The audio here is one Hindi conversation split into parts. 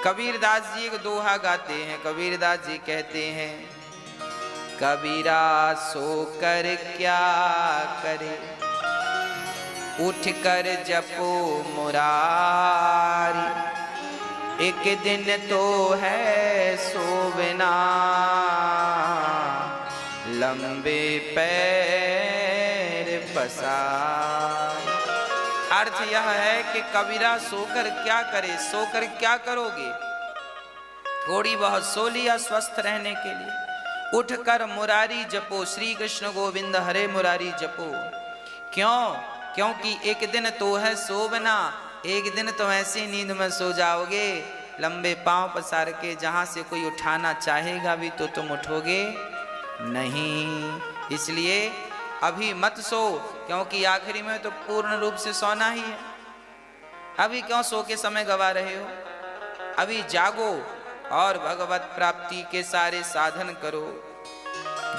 कबीरदास जी एक दोहा गाते हैं। कबीरदास जी कहते हैं, कबीरा सोकर क्या करे, उठ कर जपो मुरारी, एक दिन तो है सोवना, लंबे पैर पसार। अर्थ यह है कि कबीरा सोकर क्या करे, सोकर क्या करोगे, थोड़ी बहुत सो लिया स्वस्थ रहने के लिए, उठकर मुरारी जपो, श्री कृष्ण गोविंद हरे मुरारी जपो। क्यों? क्योंकि एक दिन तो है सोवना, एक दिन तो ऐसी नींद में सो जाओगे लंबे पांव पसार के, जहां से कोई उठाना चाहेगा भी तो तुम उठोगे नहीं। इसलिए अभी मत सो, क्योंकि आखिरी में तो पूर्ण रूप से सोना ही है। अभी क्यों सो के समय गवा रहे हो? अभी जागो और भगवत प्राप्ति के सारे साधन करो।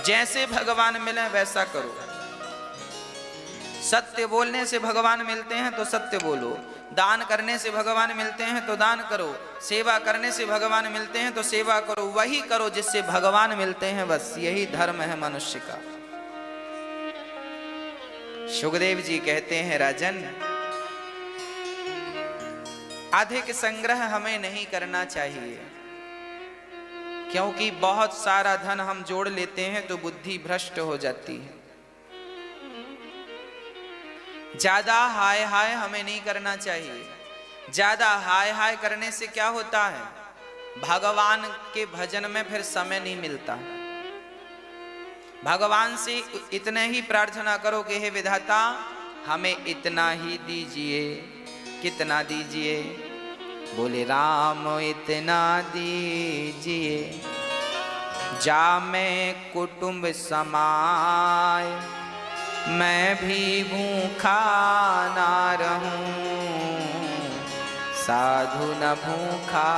जैसे भगवान मिले वैसा करो। सत्य बोलने से भगवान मिलते हैं तो सत्य बोलो, दान करने से भगवान मिलते हैं तो दान करो, सेवा करने से भगवान मिलते हैं तो सेवा करो। वही करो जिससे भगवान मिलते हैं, बस यही धर्म है मनुष्य का। सुखदेव जी कहते हैं, राजन अधिक संग्रह हमें नहीं करना चाहिए, क्योंकि बहुत सारा धन हम जोड़ लेते हैं तो बुद्धि भ्रष्ट हो जाती है। ज्यादा हाय हाय हमें नहीं करना चाहिए। ज्यादा हाय हाय करने से क्या होता है, भगवान के भजन में फिर समय नहीं मिलता। भगवान से इतने ही प्रार्थना करो कि हे विधाता हमें इतना ही दीजिए। कितना दीजिए? बोले राम इतना दीजिए, जा मैं कुटुंब समाय, मैं भी भूखा ना रहूं, साधु न भूखा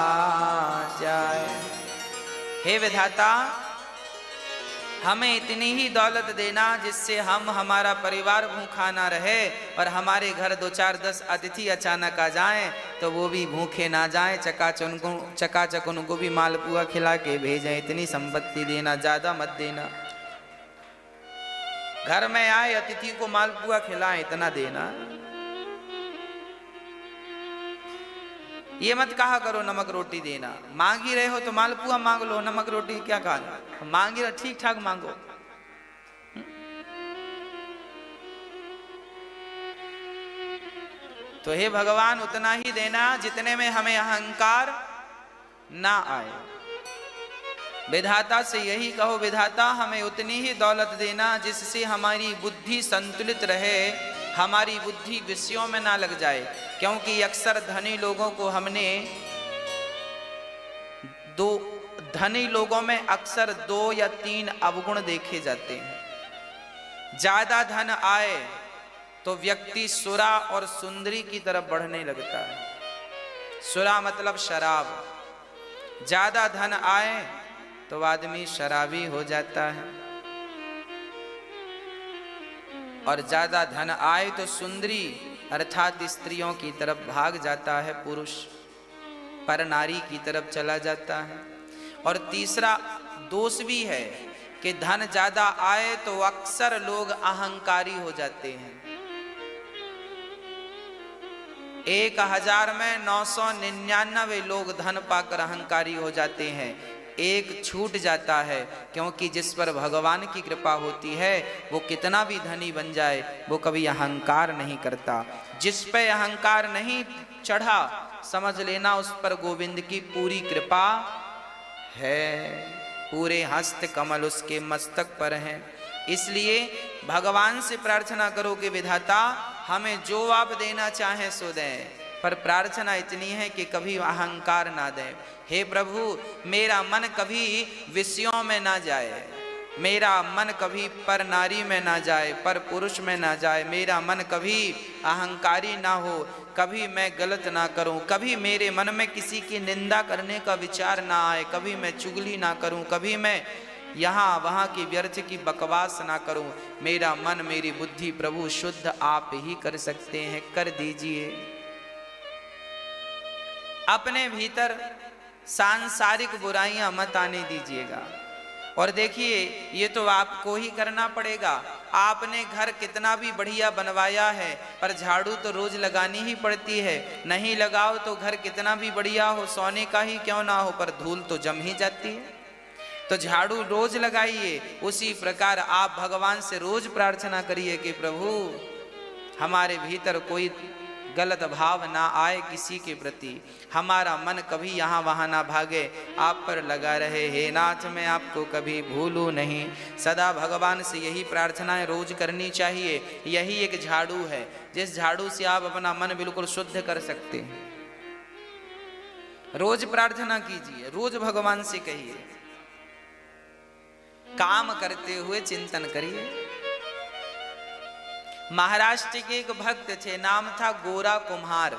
जाए। हे विधाता हमें इतनी ही दौलत देना जिससे हम हमारा परिवार भूखा ना रहे, और हमारे घर 2 4 10 अतिथि अचानक आ जाएं तो वो भी भूखे ना जाएं, चकाचक उनको भी मालपुआ खिला के भेजें। इतनी संपत्ति देना, ज्यादा मत देना। घर में आए अतिथि को मालपुआ खिलाएं, इतना देना। ये मत कहा करो नमक रोटी देना। मांग ही रहे हो तो मालपुआ मांग लो, नमक रोटी क्या कहा। मांग ही रहे, ठीक ठाक मांगो। तो हे भगवान उतना ही देना जितने में हमें अहंकार ना आए। विधाता से यही कहो, विधाता हमें उतनी ही दौलत देना जिससे हमारी बुद्धि संतुलित रहे, हमारी बुद्धि विषयों में ना लग जाए। क्योंकि अक्सर धनी लोगों को हमने धनी लोगों में अक्सर 2 या 3 अवगुण देखे जाते हैं। ज्यादा धन आए तो व्यक्ति सुरा और सुंदरी की तरफ बढ़ने लगता है। सुरा मतलब शराब। ज्यादा धन आए तो आदमी शराबी हो जाता है, और ज्यादा धन आए तो सुंदरी अर्थात स्त्रियों की तरफ भाग जाता है पुरुष, पर नारी की तरफ चला जाता है। और तीसरा दोष भी है कि धन ज्यादा आए तो अक्सर लोग अहंकारी हो जाते हैं। 1000 में 999 लोग धन पाकर अहंकारी हो जाते हैं। एक छूट जाता है, क्योंकि जिस पर भगवान की कृपा होती है वो कितना भी धनी बन जाए वो कभी अहंकार नहीं करता। जिस पे अहंकार नहीं चढ़ा समझ लेना उस पर गोविंद की पूरी कृपा है, पूरे हस्त कमल उसके मस्तक पर हैं। इसलिए भगवान से प्रार्थना करो कि विधाता हमें जो आप देना चाहें सो दें, पर प्रार्थना इतनी है कि कभी अहंकार ना दें। हे प्रभु मेरा मन कभी विषयों में ना जाए, मेरा मन कभी पर नारी में ना जाए, पर पुरुष में ना जाए, मेरा मन कभी अहंकारी ना हो, कभी मैं गलत ना करूं, कभी मेरे मन में किसी की निंदा करने का विचार ना आए, कभी मैं चुगली ना करूं, कभी मैं यहाँ वहाँ की व्यर्थ की बकवास ना करूं। मेरा मन मेरी बुद्धि प्रभु शुद्ध आप ही कर सकते हैं, कर दीजिए। अपने भीतर सांसारिक बुराइयां मत आने दीजिएगा। और देखिए ये तो आपको ही करना पड़ेगा। आपने घर कितना भी बढ़िया बनवाया है पर झाड़ू तो रोज लगानी ही पड़ती है। नहीं लगाओ तो घर कितना भी बढ़िया हो, सोने का ही क्यों ना हो, पर धूल तो जम ही जाती है। तो झाड़ू रोज लगाइए। उसी प्रकार आप भगवान से रोज प्रार्थना करिए कि प्रभु हमारे भीतर कोई गलत भाव ना आए किसी के प्रति, हमारा मन कभी यहाँ वहाँ ना भागे, आप पर लगा रहे। हे नाथ मैं आपको कभी भूलूं नहीं। सदा भगवान से यही प्रार्थनाएं रोज करनी चाहिए। यही एक झाड़ू है जिस झाड़ू से आप अपना मन बिल्कुल शुद्ध कर सकते हैं। रोज प्रार्थना कीजिए, रोज भगवान से कहिए, काम करते हुए चिंतन करिए। महाराष्ट्र के एक भक्त थे, नाम था गोरा कुम्हार।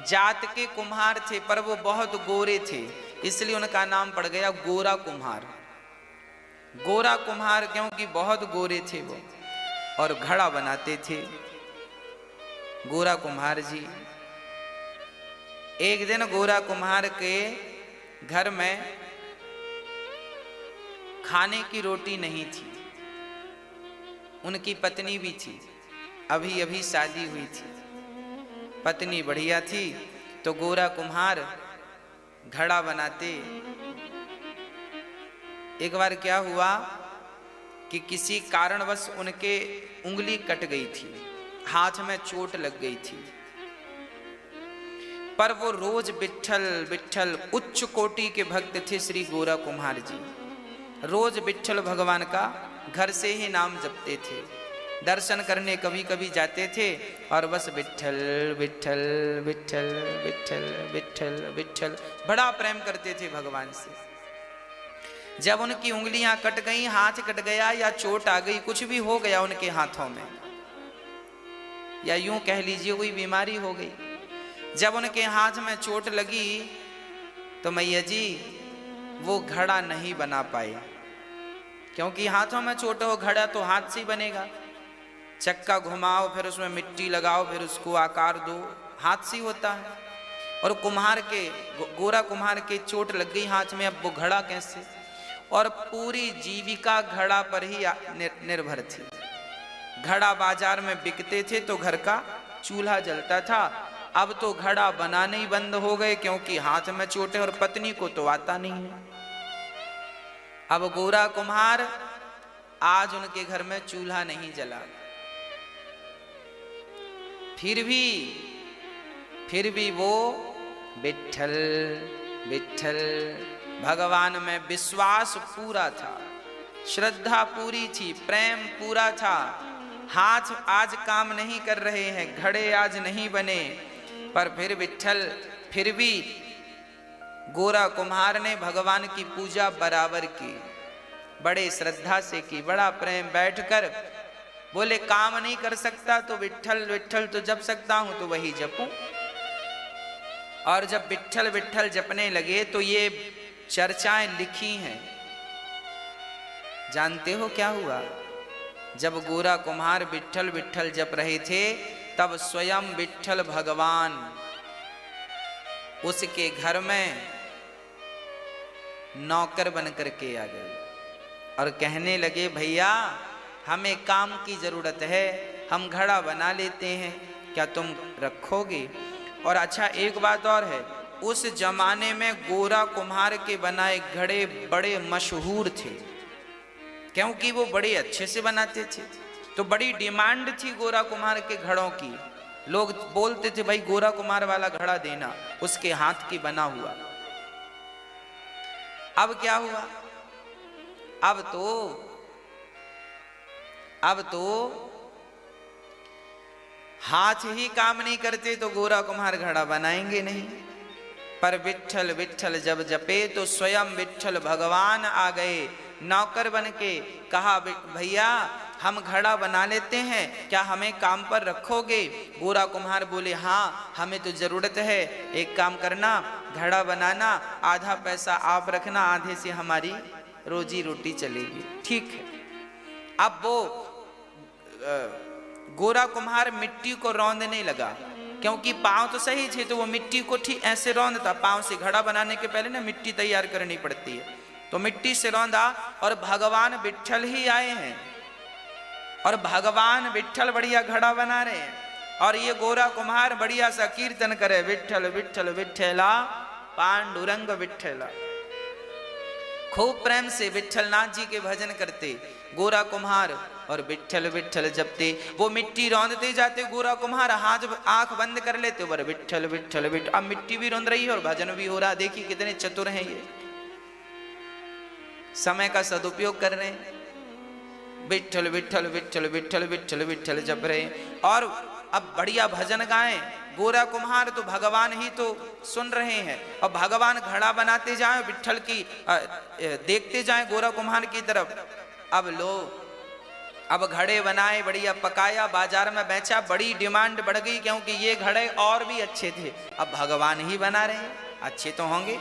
जात के कुम्हार थे पर वो बहुत गोरे थे, इसलिए उनका नाम पड़ गया गोरा कुम्हार। गोरा कुम्हार क्योंकि बहुत गोरे थे वो, और घड़ा बनाते थे। गोरा कुम्हार जी, एक दिन गोरा कुम्हार के घर में खाने की रोटी नहीं थी। उनकी पत्नी भी थी, अभी अभी शादी हुई थी, पत्नी बढ़िया थी। तो गोरा कुम्हार घड़ा बनाते। एक बार क्या हुआ कि किसी कारणवश उनके उंगली कट गई थी, हाथ में चोट लग गई थी। पर वो रोज विट्ठल विट्ठल, उच्च कोटि के भक्त थे श्री गोरा कुम्हार जी। रोज विट्ठल भगवान का घर से ही नाम जपते थे। दर्शन करने कभी कभी जाते थे और बस विट्ठल विट्ठल विट्ठल विट्ठल विट्ठल विट्ठल, बड़ा प्रेम करते थे भगवान से। जब उनकी उंगलियां कट गई, हाथ कट गया या चोट आ गई, कुछ भी हो गया उनके हाथों में, या यूं कह लीजिए कोई बीमारी हो गई, जब उनके हाथ में चोट लगी तो मैया जी वो घड़ा नहीं बना पाए। क्योंकि हाथों में चोट हो, घड़ा तो हाथ से ही बनेगा। चक्का घुमाओ, फिर उसमें मिट्टी लगाओ, फिर उसको आकार दो, हाथ से ही होता है। और कुम्हार के, गोरा कुम्हार के चोट लग गई हाथ में, अब वो घड़ा कैसे? और पूरी जीविका घड़ा पर ही निर्भर थी। घड़ा बाजार में बिकते थे तो घर का चूल्हा जलता था। अब तो घड़ा बनाने ही बंद हो गए क्योंकि हाथ में चोट है और पत्नी को तो आता नहीं है। अब गोरा कुम्हार, आज उनके घर में चूल्हा नहीं जला। फिर भी वो विट्ठल विट्ठल, भगवान में विश्वास पूरा था, श्रद्धा पूरी थी, प्रेम पूरा था। हाथ आज काम नहीं कर रहे हैं, घड़े आज नहीं बने, पर फिर विट्ठल, फिर भी गोरा कुम्हार ने भगवान की पूजा बराबर की, बड़े श्रद्धा से की, बड़ा प्रेम। बैठकर बोले काम नहीं कर सकता तो विट्ठल विट्ठल तो जप सकता हूं, तो वही जपूं। और जब विट्ठल विट्ठल जपने लगे तो ये चर्चाएं लिखी हैं। जानते हो क्या हुआ? जब गोरा कुम्हार विट्ठल विट्ठल जप रहे थे तब स्वयं विट्ठल भगवान उसके घर में नौकर बन करके आ गए और कहने लगे, भैया हमें काम की जरूरत है, हम घड़ा बना लेते हैं, क्या तुम रखोगे? और अच्छा एक बात और है, उस जमाने में गोरा कुम्हार के बनाए घड़े बड़े मशहूर थे, क्योंकि वो बड़े अच्छे से बनाते थे। तो बड़ी डिमांड थी गोरा कुम्हार के घड़ों की। लोग बोलते थे भाई गोरा कुम्हार वाला घड़ा देना, उसके हाथ की बना हुआ। अब क्या हुआ? अब तो हाथ ही काम नहीं करते तो गोरा कुम्हार घड़ा बनाएंगे नहीं। पर विट्ठल विट्ठल जब जपे तो स्वयं विट्ठल भगवान आ गए नौकर बन के। कहा, भैया हम घड़ा बना लेते हैं, क्या हमें काम पर रखोगे? गोरा कुम्हार बोले, हाँ हमें तो जरूरत है, एक काम करना, घड़ा बनाना, आधा पैसा आप रखना, आधे से हमारी रोजी रोटी चलेगी। ठीक है। अब वो गोरा कुम्हार मिट्टी को रौंदने लगा, क्योंकि पांव तो सही थे, तो वो मिट्टी को ठीक ऐसे रौंदता। पांव से घड़ा बनाने के पहले ना मिट्टी तैयार करनी पड़ती है, तो मिट्टी से रौंदा। और भगवान विट्ठल ही आए हैं, और भगवान विट्ठल बढ़िया घड़ा बना रहे हैं, और ये गोरा कुम्हार बढ़िया सा कीर्तन करे, विट्ठल विट्ठल विट्ठला पांडुरंग विट्ठला। खूब प्रेम से विट्ठलनाथ जी के भजन करते गोरा कुम्हार, और विट्ठल विट्ठल जपते। वो मिट्टी रौंदते जाते, गोरा कुम्हार हाथ आंख बंद कर लेते, और विट्ठल विट्ठल विट्ठल। अब मिट्टी भी रौंद रही है और भजन भी हो रहा। देखिए कितने चतुर हैं ये, समय का सदुपयोग कर रहे हैं। विट्ठल विट्ठल विट्ठल विट्ठल विट्ठल विट्ठल जप रहे। और अब बढ़िया भजन गाएं। गोरा कुम्हार तो भगवान ही तो सुन रहे हैं, और भगवान घड़ा बनाते जाएं, विट्ठल की देखते जाएं गोरा कुम्हार की तरफ। अब लो, अब घड़े बनाए, बढ़िया पकाया, बाजार में बेचा, बड़ी डिमांड बढ़ गई, क्योंकि ये घड़े और भी अच्छे थे। अब भगवान ही बना रहे हैं, अच्छे तो होंगे।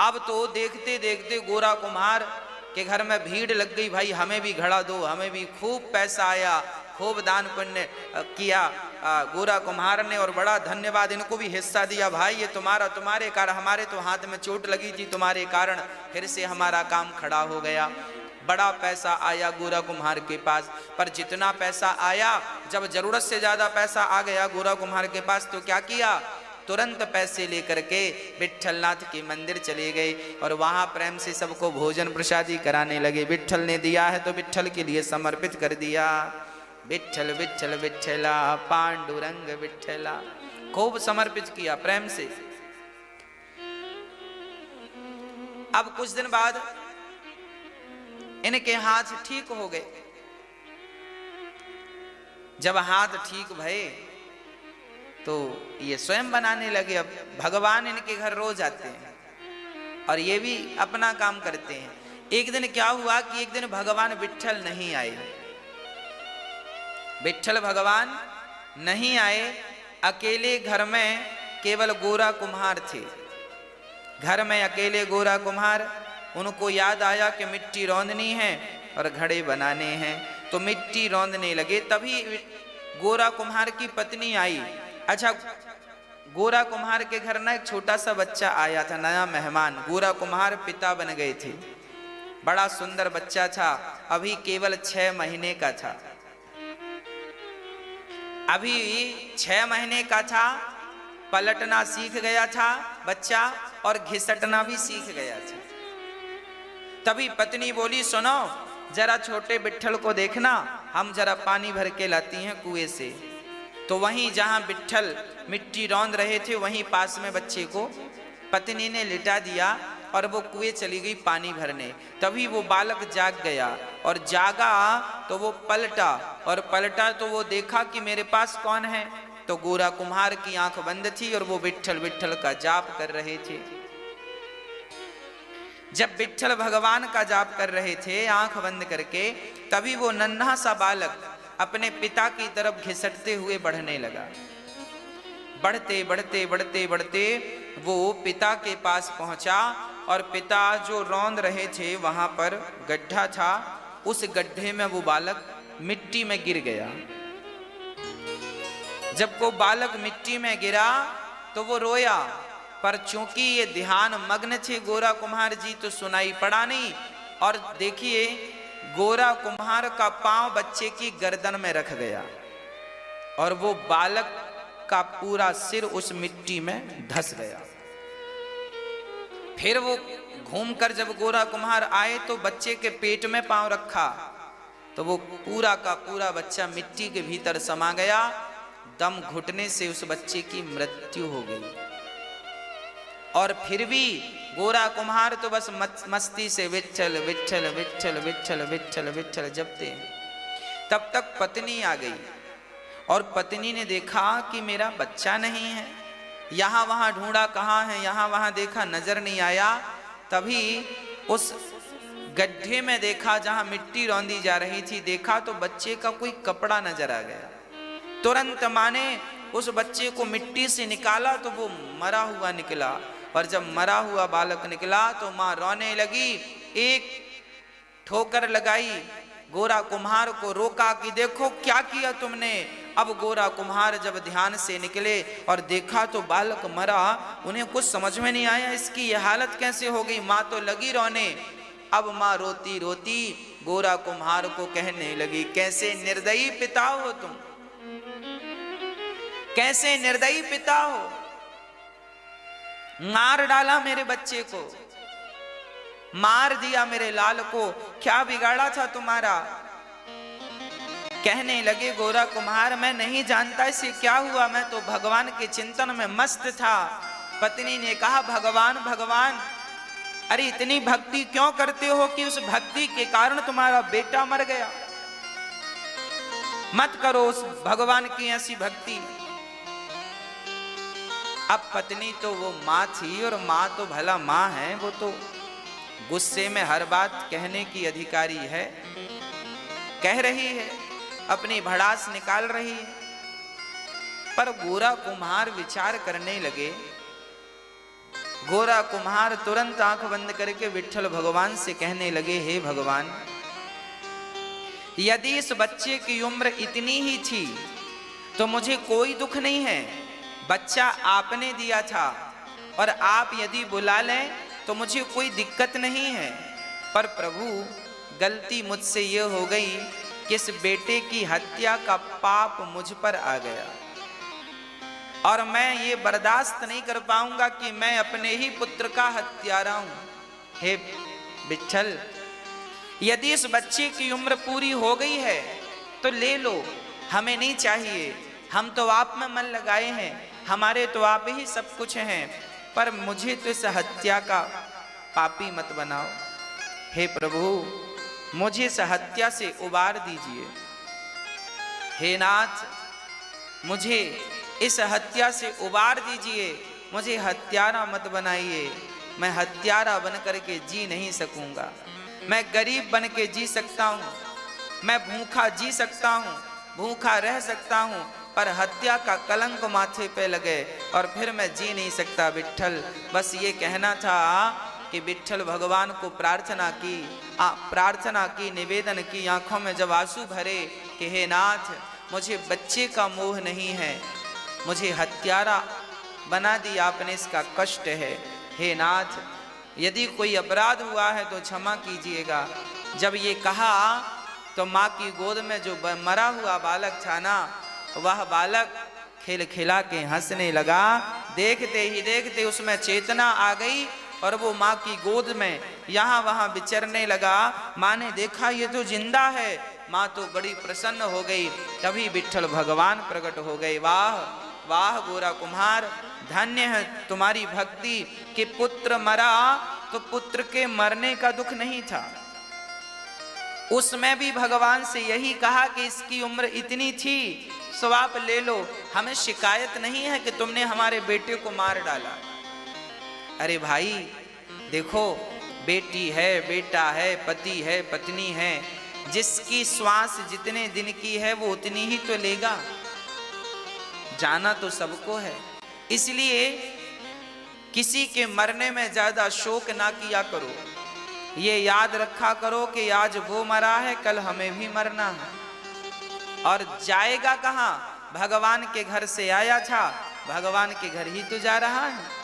अब तो देखते देखते गोरा कुम्हार के घर में भीड़ लग गई, भाई हमें भी घड़ा दो, हमें भी। खूब पैसा आया, खूब दान पुण्य किया गोरा कुम्हार ने, और बड़ा धन्यवाद, इनको भी हिस्सा दिया। भाई ये तुम्हारे कारण, हमारे तो हाथ में चोट लगी थी, तुम्हारे कारण फिर से हमारा काम खड़ा हो गया। बड़ा पैसा आया गोरा कुम्हार के पास। पर जितना पैसा आया, जब जरूरत से ज्यादा पैसा आ गया गोरा कुम्हार के पास, तो क्या किया, तुरंत पैसे लेकर के विट्ठलनाथ के मंदिर चले गए, और वहां प्रेम से सबको भोजन प्रसादी कराने लगे। विट्ठल ने दिया है तो विट्ठल के लिए समर्पित कर दिया। विट्ठल विट्ठल विट्ठला पांडुरंग विट्ठला, खूब समर्पित किया प्रेम से। अब कुछ दिन बाद इनके हाथ ठीक हो गए। जब हाथ ठीक भये तो ये स्वयं बनाने लगे। अब भगवान इनके घर रोज आते हैं, और ये भी अपना काम करते हैं। एक दिन क्या हुआ कि एक दिन भगवान विट्ठल नहीं आए, विट्ठल भगवान नहीं आए। अकेले घर में केवल गोरा कुम्हार थे, घर में अकेले गोरा कुम्हार। उनको याद आया कि मिट्टी रौंदनी है और घड़े बनाने हैं, तो मिट्टी रौंदने लगे। तभी गोरा कुम्हार की पत्नी आई। अच्छा, गोरा कुम्हार के घर ना एक छोटा सा बच्चा आया था, नया मेहमान। गोरा कुम्हार पिता बन गए थे, बड़ा सुंदर बच्चा था, अभी केवल 6 महीने का था। अभी 6 महीने का था, पलटना सीख गया था बच्चा, और घिसटना भी सीख गया था। तभी पत्नी बोली, सुनो जरा छोटे विट्ठल को देखना, हम जरा पानी भर के लाती हैं कुएं से। तो वहीं जहां विट्ठल मिट्टी रौंद रहे थे, वहीं पास में बच्चे को पत्नी ने लिटा दिया, और वो कुएं चली गई पानी भरने। तभी वो बालक जाग गया, और जागा तो वो पलटा, और पलटा तो वो देखा कि मेरे पास कौन है। तो गोरा कुम्हार की आंख बंद थी, और वो विट्ठल विट्ठल का जाप कर रहे थे। जब विट्ठल भगवान का जाप कर रहे थे आंख बंद करके, तभी वो नन्हा सा बालक अपने पिता की तरफ घिसटते हुए बढ़ने लगा। बढ़ते बढ़ते बढ़ते बढ़ते वो पिता के पास पहुंचा, और पिता जो रौंद रहे थे वहां पर गड्ढा था, उस गड्ढे में वो बालक मिट्टी में गिर गया। जब वो बालक मिट्टी में गिरा तो वो रोया, पर चूंकि ये ध्यान मग्न थे गोरा कुम्हार जी, तो सुनाई पड़ा नहीं। और देखिए गोरा कुम्हार का पांव बच्चे की गर्दन में रख गया, और वो बालक का पूरा सिर उस मिट्टी में धंस गया। फिर वो घूमकर जब गोरा कुम्हार आए तो बच्चे के पेट में पांव रखा, तो वो पूरा का पूरा बच्चा मिट्टी के भीतर समा गया। दम घुटने से उस बच्चे की मृत्यु हो गई। और फिर भी गोरा कुम्हार तो बस मस्ती से विट्ठल विट्ठल विट्ठल विट्ठल विट्ठल विट्ठल जपते हैं। तब तक पत्नी आ गई, और पत्नी ने देखा कि मेरा बच्चा नहीं है। यहाँ वहाँ ढूंढा, कहाँ है, यहाँ वहाँ देखा, नजर नहीं आया। तभी उस गड्ढे में देखा जहाँ मिट्टी रौंदी जा रही थी, देखा तो बच्चे का कोई कपड़ा नजर आ गया। तुरंत माँ ने उस बच्चे को मिट्टी से निकाला तो वो मरा हुआ निकला। और जब मरा हुआ बालक निकला तो माँ रोने लगी, एक ठोकर लगाई, गोरा कुम्हार को रोका कि देखो क्या किया तुमने, अब गोरा कुम्हार जब ध्यान से निकले और देखा तो बालक मरा, उन्हें कुछ समझ में नहीं आया इसकी ये हालत कैसे हो गई। माँ तो लगी रोने। अब माँ रोती रोती गोरा कुम्हार को कहने लगी, कैसे निर्दयी पिता हो तुम, कैसे निर्दयी पिता हो, मार डाला मेरे बच्चे को, मार दिया मेरे लाल को, क्या बिगाड़ा था तुम्हारा। कहने लगे गोरा कुम्हार, मैं नहीं जानता इसे क्या हुआ, मैं तो भगवान के चिंतन में मस्त था। पत्नी ने कहा, भगवान भगवान, अरे इतनी भक्ति क्यों करते हो कि उस भक्ति के कारण तुम्हारा बेटा मर गया। मत करो उस भगवान की ऐसी भक्ति। अब पत्नी तो वो माँ थी, और माँ तो भला माँ है, वो तो गुस्से में हर बात कहने की अधिकारी है। कह रही है, अपनी भड़ास निकाल रही है। पर गोरा कुम्हार विचार करने लगे। गोरा कुम्हार तुरंत आंख बंद करके विट्ठल भगवान से कहने लगे, हे भगवान, यदि इस बच्चे की उम्र इतनी ही थी तो मुझे कोई दुख नहीं है। बच्चा आपने दिया था, और आप यदि बुला लें तो मुझे कोई दिक्कत नहीं है। पर प्रभु, गलती मुझसे ये हो गई कि इस बेटे की हत्या का पाप मुझ पर आ गया, और मैं ये बर्दाश्त नहीं कर पाऊंगा कि मैं अपने ही पुत्र का हत्यारा हूं। हे विट्ठल, यदि इस बच्चे की उम्र पूरी हो गई है तो ले लो, हमें नहीं चाहिए। हम तो आप में मन लगाए हैं, हमारे तो आप ही सब कुछ हैं, पर मुझे तो इस हत्या का पापी मत बनाओ। हे प्रभु, मुझे इस हत्या से उबार दीजिए। हे नाथ, मुझे इस हत्या से उबार दीजिए, मुझे हत्यारा मत बनाइए। मैं हत्यारा बन करके जी नहीं सकूंगा। मैं गरीब बन के जी सकता हूँ, मैं भूखा जी सकता हूँ, भूखा रह सकता हूँ, पर हत्या का कलंक माथे पे लगे और फिर मैं जी नहीं सकता। विट्ठल, बस ये कहना था कि विट्ठल भगवान को प्रार्थना की, निवेदन की, आंखों में जब आंसू भरे कि हे नाथ, मुझे बच्चे का मोह नहीं है, मुझे हत्यारा बना दिया आपने, इसका कष्ट है। हे नाथ, यदि कोई अपराध हुआ है तो क्षमा कीजिएगा। जब ये कहा तो माँ की गोद में जो मरा हुआ बालक था ना, वह बालक खिलखिला के हंसने लगा। देखते ही देखते उसमें चेतना आ गई और वो माँ की गोद में यहाँ वहाँ विचरने लगा। माँ ने देखा ये तो जिंदा है, माँ तो बड़ी प्रसन्न हो गई। तभी विट्ठल भगवान प्रकट हो गए। वाह वाह गोरा कुम्हार, धन्य है तुम्हारी भक्ति कि पुत्र मरा तो पुत्र के मरने का दुख नहीं था। उसमें भी भगवान से यही कहा कि इसकी उम्र इतनी थी, सो आप ले लो, हमें शिकायत नहीं है कि तुमने हमारे बेटे को मार डाला। अरे भाई देखो, बेटी है, बेटा है, पति है, पत्नी है, जिसकी श्वास जितने दिन की है वो उतनी ही तो लेगा, जाना तो सबको है। इसलिए किसी के मरने में ज्यादा शोक ना किया करो। ये याद रखा करो कि आज वो मरा है, कल हमें भी मरना है। और जाएगा कहाँ? भगवान के घर से आया था, भगवान के घर ही तो जा रहा है।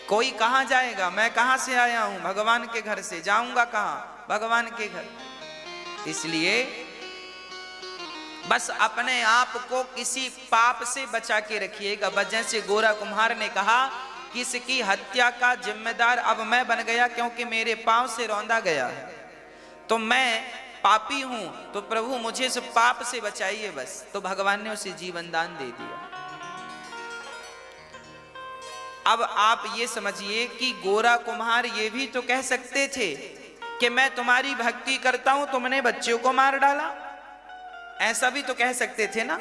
कोई कहाँ जाएगा? मैं कहाँ से आया हूं? भगवान के घर से। जाऊंगा कहाँ? भगवान के घर। इसलिए बस अपने आप को किसी पाप से बचा के रखिएगा। बस जैसे गोरा कुम्हार ने कहा कि इसकी हत्या का जिम्मेदार अब मैं बन गया, क्योंकि मेरे पांव से रौंदा गया है, तो मैं पापी हूं, तो प्रभु मुझे इस पाप से बचाइए बस। तो भगवान ने उसे जीवन दान दे दिया। अब आप ये समझिए कि गोरा कुम्हार ये भी तो कह सकते थे कि मैं तुम्हारी भक्ति करता हूं, तुमने बच्चों को मार डाला, ऐसा भी तो कह सकते थे ना।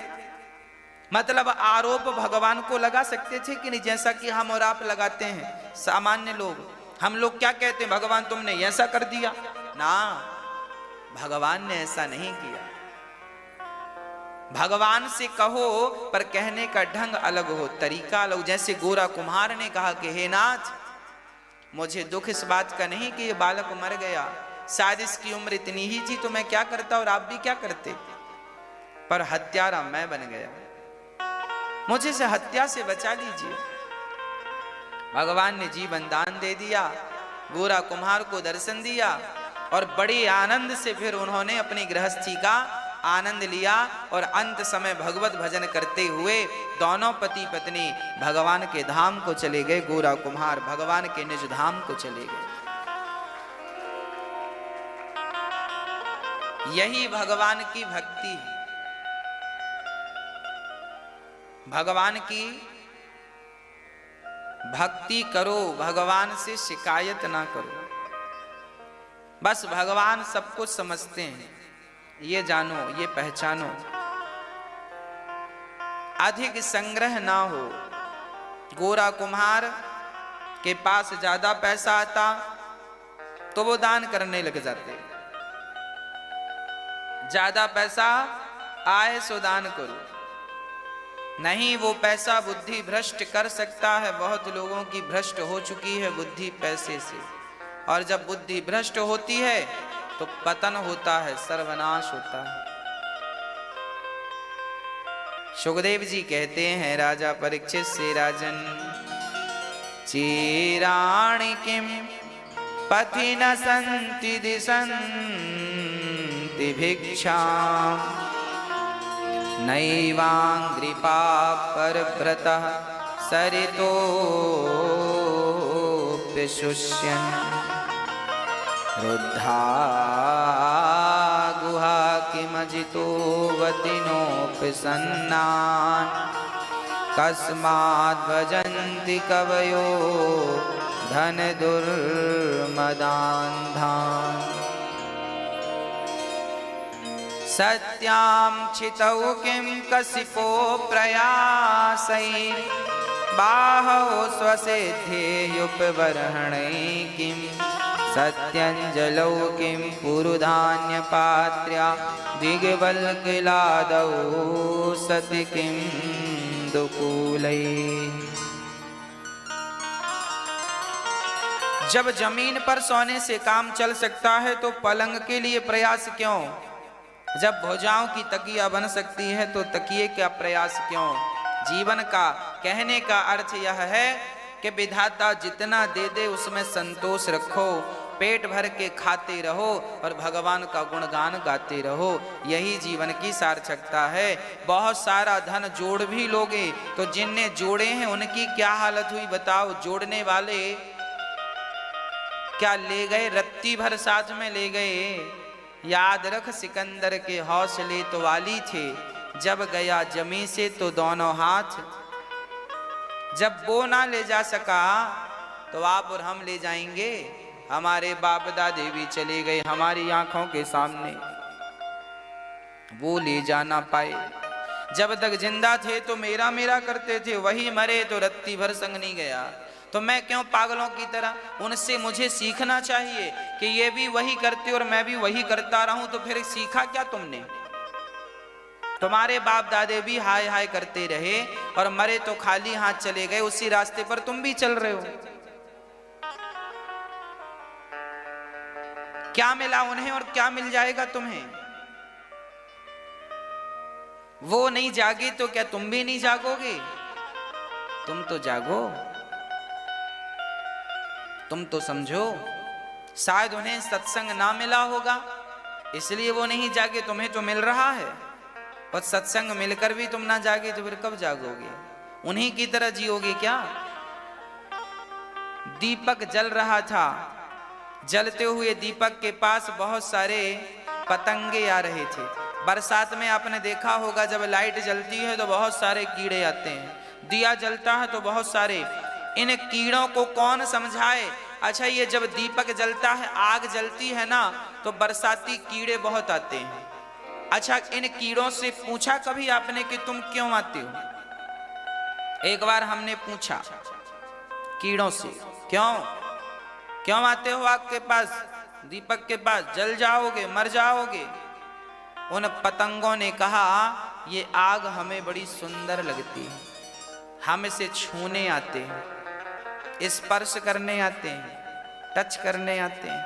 मतलब आरोप भगवान को लगा सकते थे कि नहीं, जैसा कि हम और आप लगाते हैं सामान्य लोग। हम लोग क्या कहते हैं? भगवान तुमने ऐसा कर दिया ना, भगवान ने ऐसा नहीं किया। भगवान से कहो पर कहने का ढंग अलग हो, तरीका अलग। जैसे गोरा कुम्हार ने कहा कि हे नाथ, मुझे दुख इस बात का नहीं कि ये बालक मर गया, शायद इसकी उम्र इतनी ही थी तो मैं क्या करता और आप भी क्या करते। पर हत्यारा मैं बन गया, मुझे से हत्या से बचा लीजिए। भगवान ने जीवन दान दे दिया, गोरा कुम्हार को दर्शन दिया और बड़े आनंद से फिर उन्होंने अपनी गृहस्थी का आनंद लिया और अंत समय भगवत भजन करते हुए दोनों पति पत्नी भगवान के धाम को चले गए। गोरा कुम्हार भगवान के निज धाम को चले गए। यही भगवान की भक्ति है। भगवान की भक्ति करो, भगवान से शिकायत ना करो। बस भगवान सब कुछ समझते हैं, ये जानो, ये पहचानो। अधिक संग्रह ना हो। गोरा कुम्हार के पास ज्यादा पैसा आता तो वो दान करने लग जाते। ज्यादा पैसा आए सो दान करो। नहीं, वो पैसा बुद्धि भ्रष्ट कर सकता है। बहुत लोगों की भ्रष्ट हो चुकी है बुद्धि पैसे से, और जब बुद्धि भ्रष्ट होती है तो पतन होता है, सर्वनाश होता है। सुखदेव जी कहते हैं राजा परीक्षित से, राजन चीराणि किम पथि न संति दिशन्ति भिक्षाम् नैवांग्रिपा परव्रतः सरितोऽप्यशुष्यन् रुद्धा गुहा किमजितो वतिनोऽप्यसन्नान् कस्माद् भजन्ति कवयो धन दुर्मदान्धान् सत्यां चितौ किं कसिपो प्रयासैर् बाहो स्वसिद्धेयुपबर्हणैः किं सत्यञ्जलौ किं पुरुधान्यपात्र्या दिग्वल्किलादौ सति किं दुकूलैः। जब जमीन पर सोने से काम चल सकता है तो पलंग के लिए प्रयास क्यों? जब भुजाओं की तकिया बन सकती है तो तकिए का प्रयास क्यों? जीवन का कहने का अर्थ यह है कि विधाता जितना दे दे उसमें संतोष रखो, पेट भर के खाते रहो और भगवान का गुणगान गाते रहो। यही जीवन की सार्थकता है। बहुत सारा धन जोड़ भी लोगे तो जिनने जोड़े हैं उनकी क्या हालत हुई बताओ। जोड़ने वाले क्या ले गए? रत्ती भर साथ में ले गए। याद रख सिकंदर के हौसले तो वाली थे, जब गया जमी से तो दोनों हाथ। जब वो ना ले जा सका तो आप और हम ले जाएंगे। हमारे बाप दादे भी चले गए हमारी आंखों के सामने, वो ले जा ना पाए। जब तक जिंदा थे तो मेरा मेरा करते थे, वही मरे तो रत्ती भर संग नहीं गया। तो मैं क्यों पागलों की तरह? उनसे मुझे सीखना चाहिए कि ये भी वही करते और मैं भी वही करता रहूं। तो फिर सीखा क्या तुमने? तुम्हारे बाप दादे भी हाय हाय करते रहे और मरे तो खाली हाथ चले गए। उसी रास्ते पर तुम भी चल रहे हो। क्या मिला उन्हें और क्या मिल जाएगा तुम्हें? वो नहीं जागे तो क्या तुम भी नहीं जागोगे? तुम तो जागो, तुम तो समझो। शायद उन्हें सत्संग ना मिला होगा इसलिए वो नहीं जागे, तुम्हें तो मिल रहा है। और सत्संग मिलकर भी तुम ना जागे तो फिर कब जागोगे? उन्हीं की तरह जियोगे क्या? दीपक जल रहा था, जलते हुए दीपक के पास बहुत सारे पतंगे आ रहे थे। बरसात में आपने देखा होगा जब लाइट जलती है तो बहुत सारे कीड़े आते हैं, दिया जलता है तो बहुत सारे। इन कीड़ों को कौन समझाए? अच्छा, ये जब दीपक जलता है, आग जलती है ना, तो बरसाती कीड़े बहुत आते हैं। अच्छा, इन कीड़ों से पूछा कभी आपने कि तुम क्यों आते हो? एक बार हमने पूछा कीड़ों से, क्यों आते हो आग के पास, दीपक के पास? जल जाओगे, मर जाओगे। उन पतंगों ने कहा, ये आग हमें बड़ी सुंदर लगती है, हम इसे छूने आते हैं, स्पर्श करने आते हैं, टच करने आते हैं।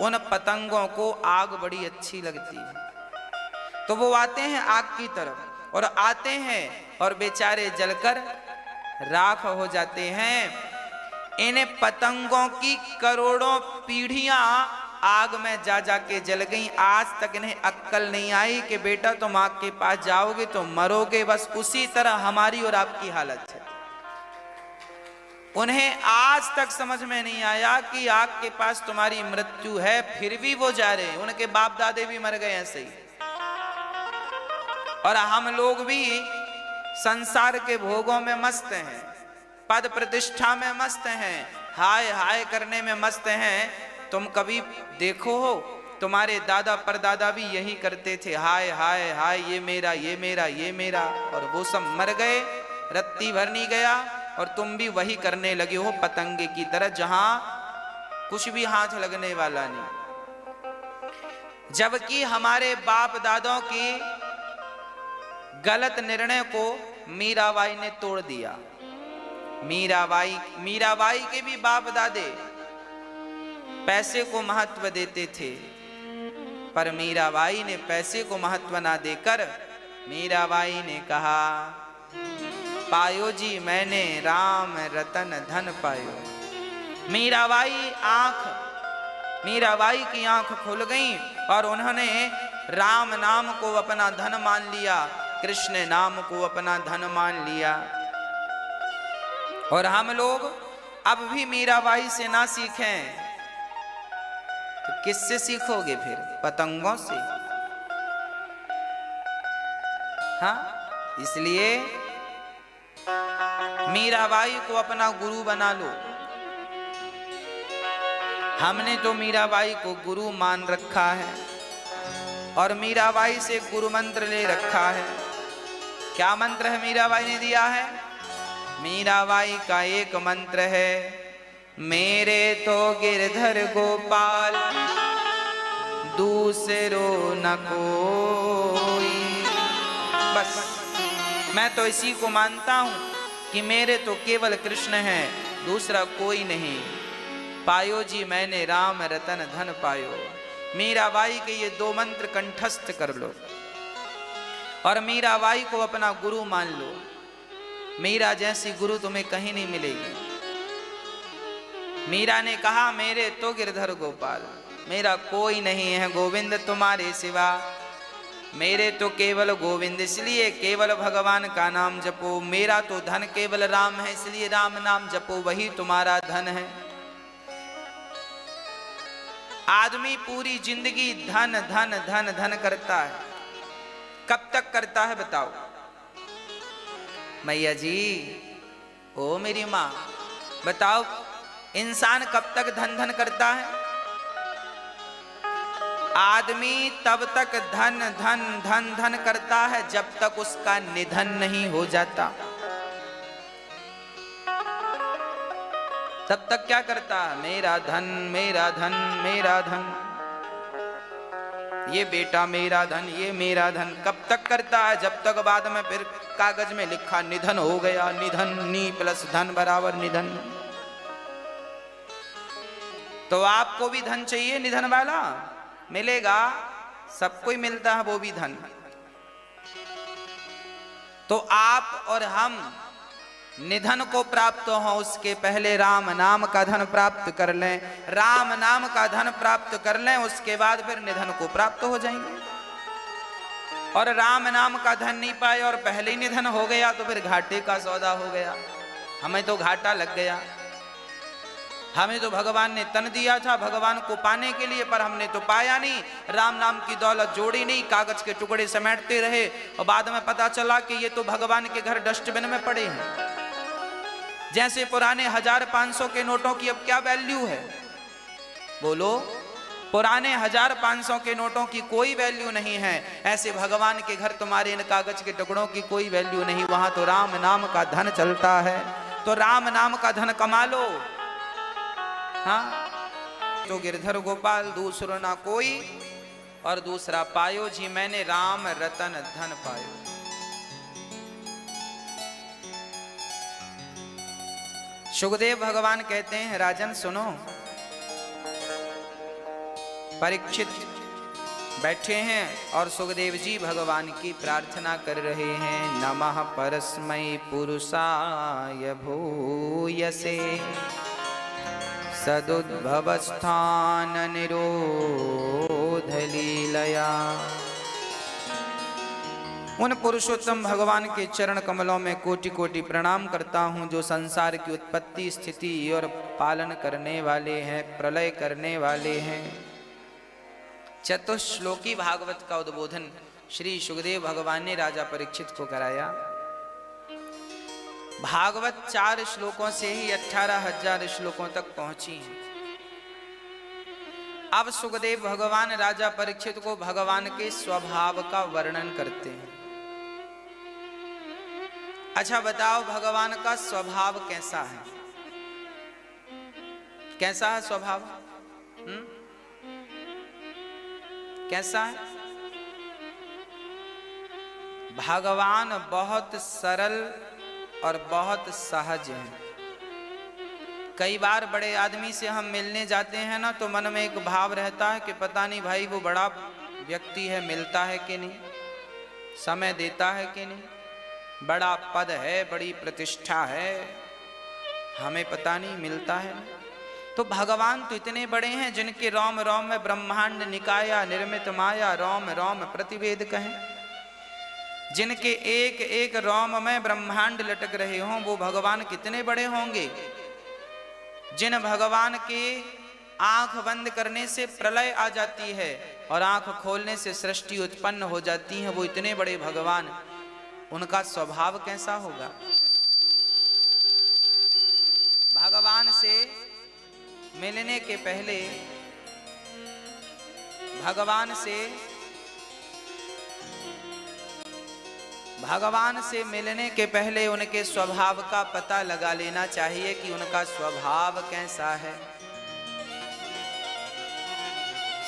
उन पतंगों को आग बड़ी अच्छी लगती है। तो वो आते हैं आग की तरफ और आते हैं और बेचारे जलकर राख हो जाते हैं। इन पतंगों की करोड़ों पीढ़ियां आग में जा जाके जल गई। आज तक इन्हें अक्ल नहीं आई कि बेटा तुम आग के पास जाओगे तो मरोगे। बस उसी तरह हमारी और आपकी हालत है। उन्हें आज तक समझ में नहीं आया कि आग के पास तुम्हारी मृत्यु है, फिर भी वो जा रहे हैं। उनके बाप दादे भी मर गए ऐसे ही, और हम लोग भी संसार के भोगों में मस्त हैं, पद प्रतिष्ठा में मस्त हैं, हाय हाय करने में मस्त हैं। तुम कभी देखो हो, तुम्हारे दादा परदादा भी यही करते थे, हाय हाय हाय, ये मेरा ये मेरा ये मेरा, और वो सब मर गए, रत्ती भर नहीं गया, और तुम भी वही करने लगे हो पतंगे की तरह, जहां कुछ भी हाथ लगने वाला नहीं। जबकि हमारे बाप दादों की गलत निर्णय को मीराबाई ने तोड़ दिया। मीराबाई के भी बाप दादे पैसे को महत्व देते थे, पर मीराबाई ने पैसे को महत्व ना देकर मीराबाई ने कहा, पायो जी मैंने राम रतन धन पायो। मीराबाई की आंख खुल गई और उन्होंने राम नाम को अपना धन मान लिया, कृष्ण नाम को अपना धन मान लिया। और हम लोग अब भी मीराबाई से ना सीखें तो किससे सीखोगे फिर? पतंगों से। हाँ, इसलिए मीराबाई को अपना गुरु बना लो। हमने तो मीराबाई को गुरु मान रखा है और मीराबाई से गुरु मंत्र ले रखा है। क्या मंत्र है मीराबाई ने दिया है? मीराबाई का एक मंत्र है, मेरे तो गिरधर गोपाल दूसरो न कोई। बस मैं तो इसी को मानता हूं कि मेरे तो केवल कृष्ण हैं, दूसरा कोई नहीं। पायो जी मैंने राम रतन धन पायो। मीराबाई के ये दो मंत्र कंठस्थ कर लो और मीराबाई को अपना गुरु मान लो। मीरा जैसी गुरु तुम्हें कहीं नहीं मिलेगी। मीरा ने कहा, मेरे तो गिरधर गोपाल, मेरा कोई नहीं है गोविंद तुम्हारे सिवा, मेरे तो केवल गोविंद, इसलिए केवल भगवान का नाम जपो। मेरा तो धन केवल राम है, इसलिए राम नाम जपो, वही तुम्हारा धन है। आदमी पूरी जिंदगी धन धन धन धन करता है, कब तक करता है बताओ? मैया जी, ओ मेरी माँ, बताओ इंसान कब तक धन धन करता है? आदमी तब तक धन धन धन धन करता है जब तक उसका निधन नहीं हो जाता। तब तक क्या करता है? मेरा धन मेरा धन मेरा धन, ये बेटा मेरा धन, ये मेरा धन। कब तक करता है? जब तक बाद में फिर कागज में लिखा निधन हो गया, निधन नी प्लस धन बराबर निधन। तो आपको भी धन चाहिए, निधन वाला मिलेगा, सबको ही मिलता है वो भी धन। तो आप और हम निधन को प्राप्त हो उसके पहले राम नाम का धन प्राप्त कर लें। राम नाम का धन प्राप्त कर लें, उसके बाद फिर निधन को प्राप्त हो जाएंगे। और राम नाम का धन नहीं पाए और पहले ही निधन हो गया तो फिर घाटे का सौदा हो गया। हमें तो घाटा लग गया। हमें तो भगवान ने तन दिया था भगवान को पाने के लिए, पर हमने तो पाया नहीं। राम नाम की दौलत जोड़ी नहीं, कागज के टुकड़े समेटते रहे और बाद में पता चला कि ये तो भगवान के घर डस्टबिन में पड़े हैं। जैसे पुराने 1500 के नोटों की अब क्या वैल्यू है? बोलो, पुराने 1500 के नोटों की कोई वैल्यू नहीं है। ऐसे भगवान के घर तुम्हारे इन कागज के टुकड़ों की कोई वैल्यू नहीं। वहां तो राम नाम का धन चलता है, तो राम नाम का धन कमा लो। हाँ, तो गिरधर गोपाल दूसरो ना कोई, और दूसरा पायो जी मैंने राम रतन धन पायो। सुखदेव भगवान कहते हैं, राजन सुनो, परीक्षित बैठे हैं और सुखदेव जी भगवान की प्रार्थना कर रहे हैं। नमः परस्मै पुरुषाय भूयसे सदुद्भवस्थान निरोध लीलया। उन पुरुषोत्तम भगवान के चरण कमलों में कोटि कोटि प्रणाम करता हूँ, जो संसार की उत्पत्ति स्थिति और पालन करने वाले हैं, प्रलय करने वाले हैं। चतुश्लोकी भागवत का उद्बोधन श्री सुखदेव भगवान ने राजा परीक्षित को कराया। भागवत 4 श्लोकों से ही 18,000 श्लोकों तक पहुंची है। अब सुखदेव भगवान राजा परीक्षित को भगवान के स्वभाव का वर्णन करते हैं। अच्छा बताओ, भगवान का स्वभाव कैसा है? कैसा है स्वभाव? कैसा है? भगवान बहुत सरल और बहुत सहज है। कई बार बड़े आदमी से हम मिलने जाते हैं ना, तो मन में एक भाव रहता है कि पता नहीं भाई वो बड़ा व्यक्ति है, मिलता है कि नहीं, समय देता है कि नहीं, बड़ा पद है, बड़ी प्रतिष्ठा है, हमें पता नहीं मिलता है। तो भगवान तो इतने बड़े हैं जिनके रोम रोम में ब्रह्मांड निकाया निर्मित माया, रोम रोम प्रतिवेद कहें। जिनके एक एक रोम में ब्रह्मांड लटक रहे हों, वो भगवान कितने बड़े होंगे। जिन भगवान के आंख बंद करने से प्रलय आ जाती है और आंख खोलने से सृष्टि उत्पन्न हो जाती है, वो इतने बड़े भगवान, उनका स्वभाव कैसा होगा? भगवान से मिलने के पहले, भगवान से मिलने के पहले उनके स्वभाव का पता लगा लेना चाहिए कि उनका स्वभाव कैसा है।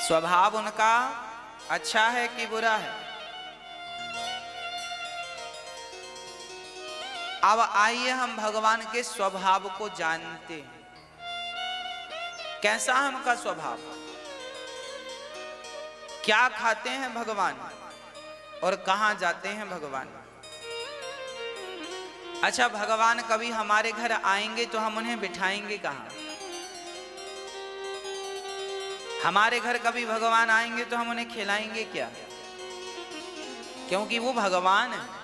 स्वभाव उनका अच्छा है कि बुरा है? अब आइए हम भगवान के स्वभाव को जानते हैं। कैसा है उनका स्वभाव? क्या खाते हैं भगवान और कहां जाते हैं भगवान? अच्छा, भगवान कभी हमारे घर आएंगे तो हम उन्हें बिठाएंगे कहां? हमारे घर कभी भगवान आएंगे तो हम उन्हें खिलाएंगे क्या? क्योंकि वो भगवान है।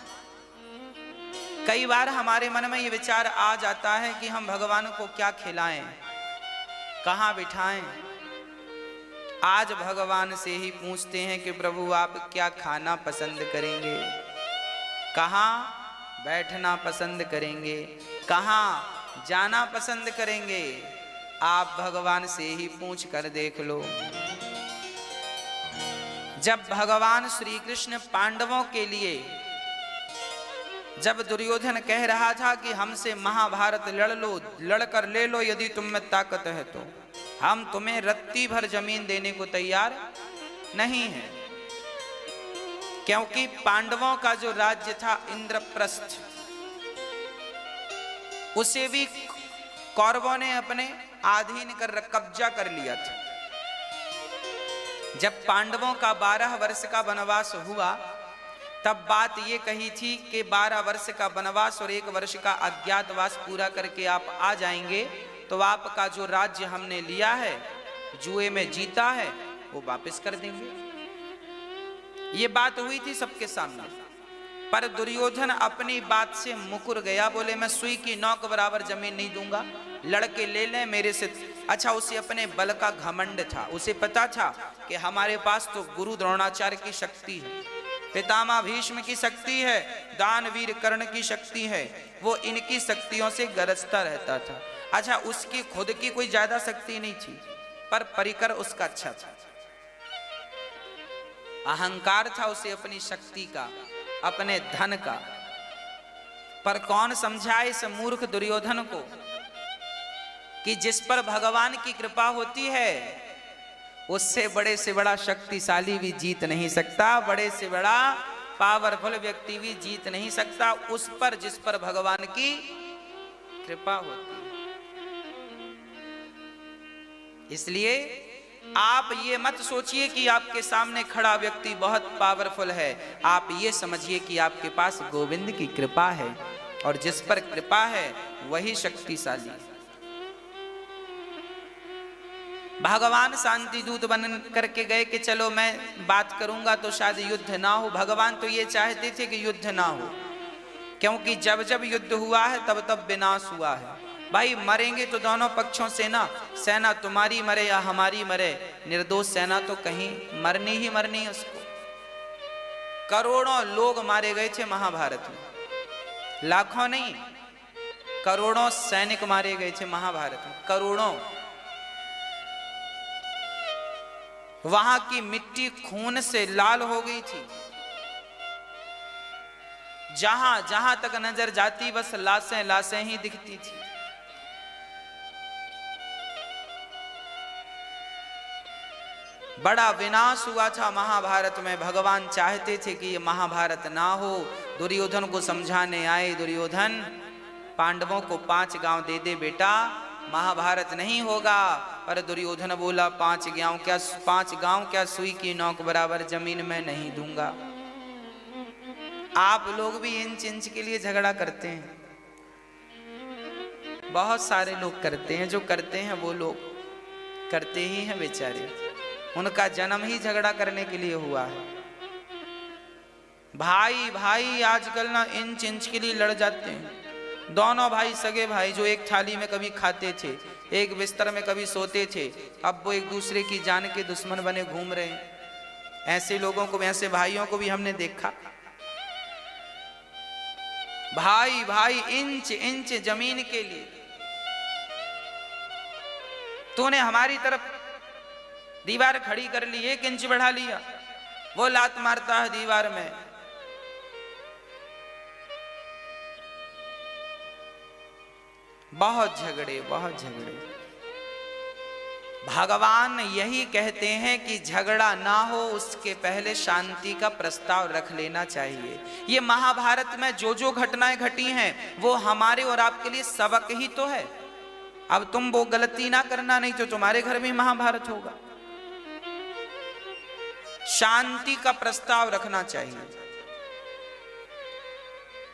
कई बार हमारे मन में ये विचार आ जाता है कि हम भगवान को क्या खिलाएं, कहां बिठाएं। आज भगवान से ही पूछते हैं कि प्रभु आप क्या खाना पसंद करेंगे, कहां बैठना पसंद करेंगे, कहां जाना पसंद करेंगे। आप भगवान से ही पूछ कर देख लो। जब भगवान श्री कृष्ण पांडवों के लिए, जब दुर्योधन कह रहा था कि हमसे महाभारत लड़ लो, लड़कर ले लो, यदि तुम में ताकत है तो हम तुम्हें रत्ती भर जमीन देने को तैयार नहीं है। क्योंकि पांडवों का जो राज्य था इंद्रप्रस्थ, उसे भी कौरवों ने अपने अधीन कर कब्जा कर लिया था। जब पांडवों का 12 वर्ष का वनवास हुआ, तब बात ये कही थी कि 12 वर्ष का वनवास और 1 वर्ष का अज्ञातवास पूरा करके आप आ जाएंगे तो आपका जो राज्य हमने लिया है, जुए में जीता है, वो वापस कर देंगे। ये बात हुई थी सबके सामने। पर दुर्योधन अपनी बात से मुकर गया, बोले मैं सुई की नोक बराबर जमीन नहीं दूंगा, लड़के ले लें मेरे से। अच्छा, उसे अपने बल का घमंड था, उसे पता था कि हमारे पास तो गुरु द्रोणाचार्य की शक्ति है, पितामह भीष्म की शक्ति है, दानवीर कर्ण की शक्ति है, वो इनकी शक्तियों से गरजता रहता था। अच्छा, उसकी खुद की कोई ज्यादा शक्ति नहीं थी, पर परिकर उसका अच्छा था, अहंकार था उसे अपनी शक्ति का, अपने धन का। पर कौन समझाए इस मूर्ख दुर्योधन को कि जिस पर भगवान की कृपा होती है उससे बड़े से बड़ा शक्तिशाली भी जीत नहीं सकता, बड़े से बड़ा पावरफुल व्यक्ति भी जीत नहीं सकता उस पर जिस पर भगवान की कृपा होती है। इसलिए आप ये मत सोचिए कि आपके सामने खड़ा व्यक्ति बहुत पावरफुल है, आप ये समझिए कि आपके पास गोविंद की कृपा है, और जिस पर कृपा है वही शक्तिशाली है। भगवान शांति दूत बन करके गए कि चलो मैं बात करूंगा तो शायद युद्ध ना हो। भगवान तो ये चाहते थे कि युद्ध ना हो, क्योंकि जब जब युद्ध हुआ है तब तब विनाश हुआ है। भाई मरेंगे तो दोनों पक्षों से ना, सेना तुम्हारी मरे या हमारी मरे, निर्दोष सेना तो कहीं मरनी ही मरनी है उसको। करोड़ों लोग मारे गए थे महाभारत में, लाखों नहीं, करोड़ों सैनिक मारे गए थे महाभारत में, करोड़ों। वहां की मिट्टी खून से लाल हो गई थी, जहां जहां तक नजर जाती बस लाशें लाशें ही दिखती थी। बड़ा विनाश हुआ था महाभारत में। भगवान चाहते थे कि ये महाभारत ना हो। दुर्योधन को समझाने आए, दुर्योधन पांडवों को 5 गांव दे दे बेटा, महाभारत नहीं होगा। पर दुर्योधन बोला 5 गांव क्या सुई की नोक बराबर जमीन में नहीं दूंगा। आप लोग भी इंच इंच के लिए झगड़ा करते हैं, बहुत सारे लोग करते हैं। जो करते हैं वो लोग करते ही हैं बेचारे, उनका जन्म ही झगड़ा करने के लिए हुआ है। भाई भाई आजकल ना इंच इंच के लिए लड़ जाते हैं। दोनों भाई, सगे भाई, जो एक थाली में कभी खाते थे, एक बिस्तर में कभी सोते थे, अब वो एक दूसरे की जान के दुश्मन बने घूम रहे हैं। ऐसे लोगों को, ऐसे भाइयों को भी हमने देखा। भाई भाई इंच इंच जमीन के लिए। तूने हमारी तरफ दीवार खड़ी कर ली, 1 इंच बढ़ा लिया, वो लात मारता है दीवार में। बहुत झगड़े, बहुत झगड़े। भगवान यही कहते हैं कि झगड़ा ना हो उसके पहले शांति का प्रस्ताव रख लेना चाहिए। ये महाभारत में जो जो घटनाएं घटी हैं वो हमारे और आपके लिए सबक ही तो है। अब तुम वो गलती ना करना, नहीं तो तुम्हारे घर में महाभारत होगा। शांति का प्रस्ताव रखना चाहिए।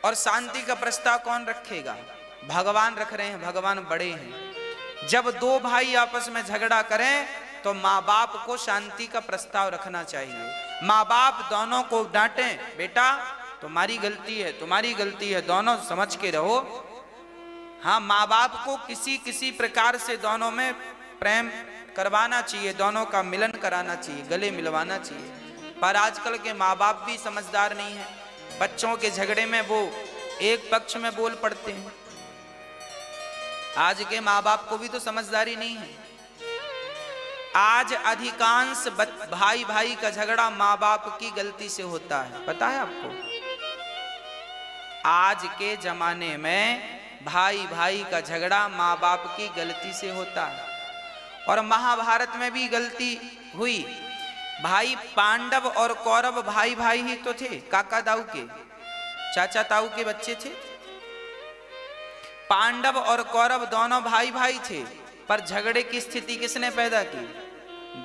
और शांति का प्रस्ताव कौन रखेगा? भगवान रख रहे हैं, भगवान बड़े हैं। जब 2 भाई आपस में झगड़ा करें तो माँ बाप को शांति का प्रस्ताव रखना चाहिए। माँ बाप दोनों को डांटें, बेटा तुम्हारी गलती है, तुम्हारी गलती है, दोनों समझ के रहो। हाँ, माँ बाप को किसी किसी प्रकार से दोनों में प्रेम करवाना चाहिए, दोनों का मिलन कराना चाहिए, गले मिलवाना चाहिए। पर आजकल के माँ बाप भी समझदार नहीं है। बच्चों के झगड़े में वो एक पक्ष में बोल पड़ते हैं। आज के माँ बाप को भी तो समझदारी नहीं है। आज अधिकांश भाई भाई का झगड़ा माँ बाप की गलती से होता है, पता है आपको? आज के जमाने में भाई भाई का झगड़ा माँ बाप की गलती से होता है। और महाभारत में भी गलती हुई। भाई पांडव और कौरव भाई भाई ही तो थे, काका दाऊ के, चाचा ताऊ के बच्चे थे। पांडव और कौरव दोनों भाई भाई थे, पर झगड़े की स्थिति किसने पैदा की?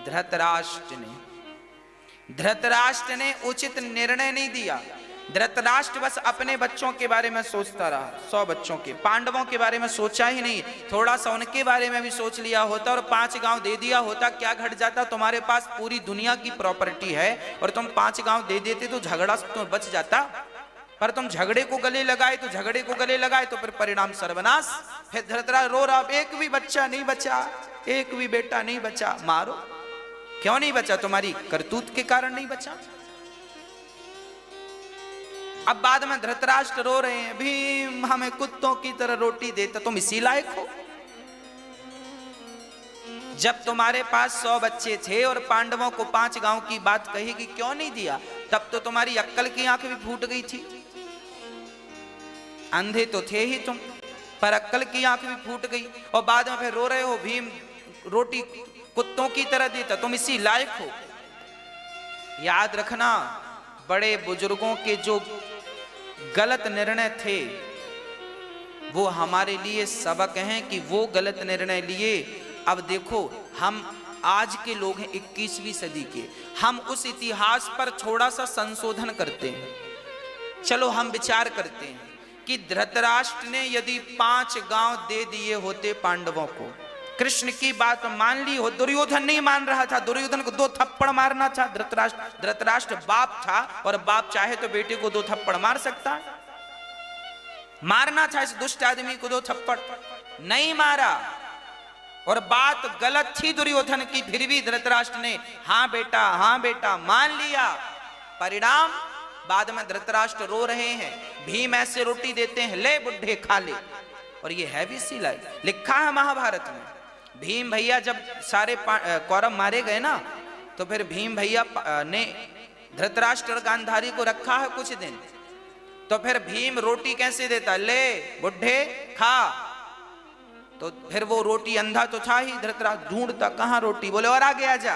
धृतराष्ट्र ने। धृतराष्ट्र ने उचित निर्णय नहीं दिया। धृतराष्ट्र बस अपने बच्चों के बारे में सोचता रहा, 100 बच्चों के। पांडवों के बारे में सोचा ही नहीं। थोड़ा सा उनके बारे में भी सोच लिया होता और 5 गांव दे दिया होता, क्या घट जाता? तुम्हारे पास पूरी दुनिया की प्रॉपर्टी है और तुम 5 गांव दे देते तो झगड़ा तो बच जाता। पर तुम झगड़े को गले लगाए तो फिर परिणाम सर्वनाश। फिर धृतराष्ट्र रो रहा, एक भी बच्चा नहीं बचा, एक भी बेटा नहीं बचा। मारो। क्यों नहीं बचा? तुम्हारी करतूत के कारण नहीं बचा। अब बाद में धृतराष्ट्र रो रहे हैं, भीम हमें कुत्तों की तरह रोटी देता, तुम इसी लायक हो। जब तुम्हारे पास 100 बच्चे थे और पांडवों को 5 गांव की बात कही कि क्यों नहीं दिया, तब तो तुम्हारी अक्ल की आंख भी फूट गई थी। अंधे तो थे ही तुम, पर अक्ल की आंख भी फूट गई। और बाद में फिर रो रहे हो, भीम रोटी कुत्तों की तरह देता, तुम इसी लायक हो। याद रखना, बड़े बुजुर्गों के जो गलत निर्णय थे वो हमारे लिए सबक हैं कि वो गलत निर्णय लिए। अब देखो, हम आज के लोग हैं 21वीं सदी के, हम उस इतिहास पर थोड़ा सा संशोधन करते हैं। चलो हम विचार करते हैं कि धृतराष्ट्र ने यदि 5 गांव दे दिए होते पांडवों को, कृष्ण की बात मान ली हो, दुर्योधन नहीं मान रहा था, दुर्योधन को 2 थप्पड़ मारना था। धृतराष्ट्र बाप था और बाप चाहे तो बेटे को 2 थप्पड़ मार सकता है, मारना था इस दुष्ट आदमी को 2 थप्पड़, नहीं मारा और बात गलत थी दुर्योधन की, फिर भी धृतराष्ट्र ने हाँ बेटा मान लिया। परिणाम बाद में धृतराष्ट्र रो रहे हैं, भीम ऐसे रोटी देते हैं, ले बुढ़े खा ले। और ये है भी सी लाइफ, लिखा है महाभारत में। भीम भैया जब सारे कौरव मारे गए ना, तो फिर भीम भैया ने धृतराष्ट्र और गांधारी को रखा है कुछ दिन, तो फिर भीम रोटी कैसे देता, ले बुढ़े खा। तो फिर वो रोटी, अंधा तो था ही धृतराष्ट्र, ढूंढता कहां रोटी, बोले और आगे आ जा,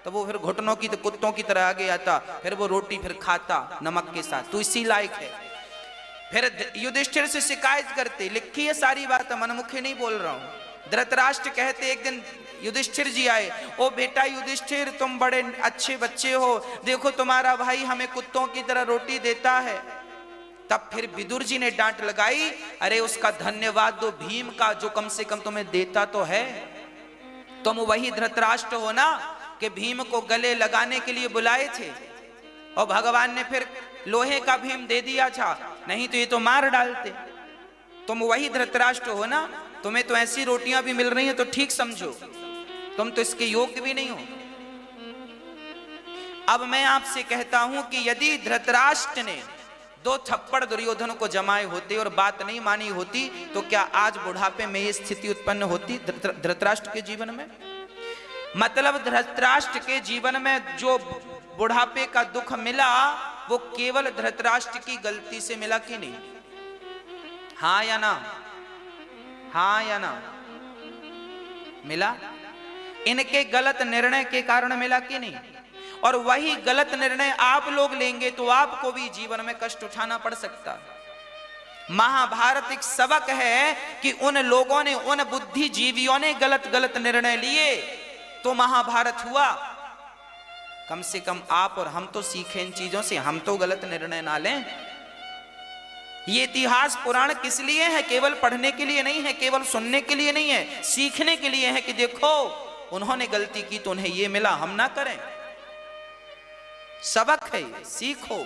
तो वो फिर घुटनों की तो कुत्तों की तरह आगे आता, फिर वो रोटी फिर खाता नमक के साथ, तू इसी लायक है। फिर युधिष्ठिर से शिकायत करते, लिखी है सारी बात, मनमुखी नहीं बोल रहा हूं। धृतराष्ट्र कहते, एक दिन युधिष्ठिर जी आए, ओ बेटा युधिष्ठिर तुम बड़े अच्छे बच्चे हो, देखो तुम्हारा भाई हमें कुत्तों की तरह रोटी देता है। तब फिर विदुर जी ने डांट लगाई, अरे उसका धन्यवाद दो भीम का, जो कम से कम तुम्हें देता तो है। तुम वही धृतराष्ट्र हो ना कि भीम को गले लगाने के लिए बुलाए थे, और भगवान ने फिर लोहे का भीम दे दिया था, नहीं तो ये तो मार डालते। तुम वही धृतराष्ट्र हो ना, तुम्हें तो ऐसी रोटियां भी मिल रही हैं तो ठीक समझो, तुम तो इसके योग्य भी नहीं हो। अब मैं आपसे कहता हूं कि यदि धृतराष्ट्र ने 2 थप्पड़ दुर्योधन को जमाए होते और बात नहीं मानी होती, तो क्या आज बुढ़ापे में ये स्थिति उत्पन्न होती धृतराष्ट्र के जीवन में? मतलब धृतराष्ट्र के जीवन में जो बुढ़ापे का दुख मिला, वो केवल धृतराष्ट्र की गलती से मिला कि नहीं? हाँ या ना? हाँ या ना? मिला। इनके गलत निर्णय के कारण मिला कि नहीं? और वही गलत निर्णय आप लोग लेंगे तो आपको भी जीवन में कष्ट उठाना पड़ सकता है। महाभारत एक सबक है कि उन लोगों ने, उन बुद्धिजीवियों ने गलत निर्णय लिए तो महाभारत हुआ। कम से कम आप और हम तो सीखें इन चीजों से, हम तो गलत निर्णय ना लें। ये इतिहास पुराण किस लिए है? केवल पढ़ने के लिए नहीं है, केवल सुनने के लिए नहीं है, सीखने के लिए है कि देखो उन्होंने गलती की तो उन्हें ये मिला, हम ना करें। सबक है, सीखो।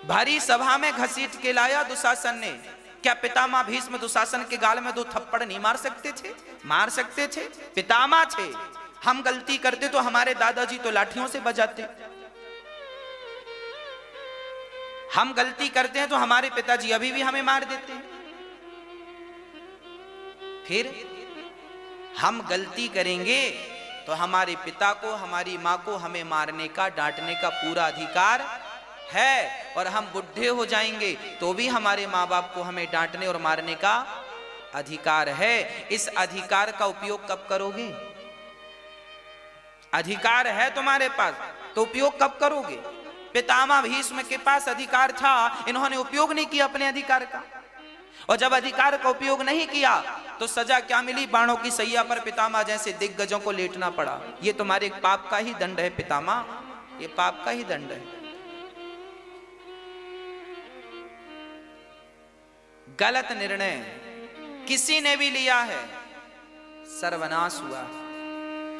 भारी सभा में घसीट के लाया दुशासन ने, क्या पितामह भीष्म दुशासन के गाल में 2 थप्पड़ नहीं मार सकते थे? मार सकते थे, पितामह थे। हम गलती करते तो हमारे दादाजी तो लाठियों से बजाते, हम गलती करते हैं तो हमारे पिताजी अभी भी हमें मार देते हैं। फिर हम गलती करेंगे तो हमारे पिता को, हमारी मां को हमें मारने का, डांटने का पूरा अधिकार है, और हम बुढ़े हो जाएंगे तो भी हमारे माँ बाप को हमें डांटने और मारने का अधिकार है। इस अधिकार का उपयोग कब करोगे? अधिकार है तुम्हारे पास तो उपयोग कब करोगे? पितामह भीष्म के पास अधिकार था, इन्होंने उपयोग नहीं किया अपने अधिकार का, और जब अधिकार का उपयोग नहीं किया तो सजा क्या मिली? बाणों की सैया पर पितामह जैसे दिग्गजों को लेटना पड़ा। ये तुम्हारे पाप का ही दंड है पितामह, ये पाप का ही दंड है। गलत निर्णय किसी ने भी लिया है, सर्वनाश हुआ।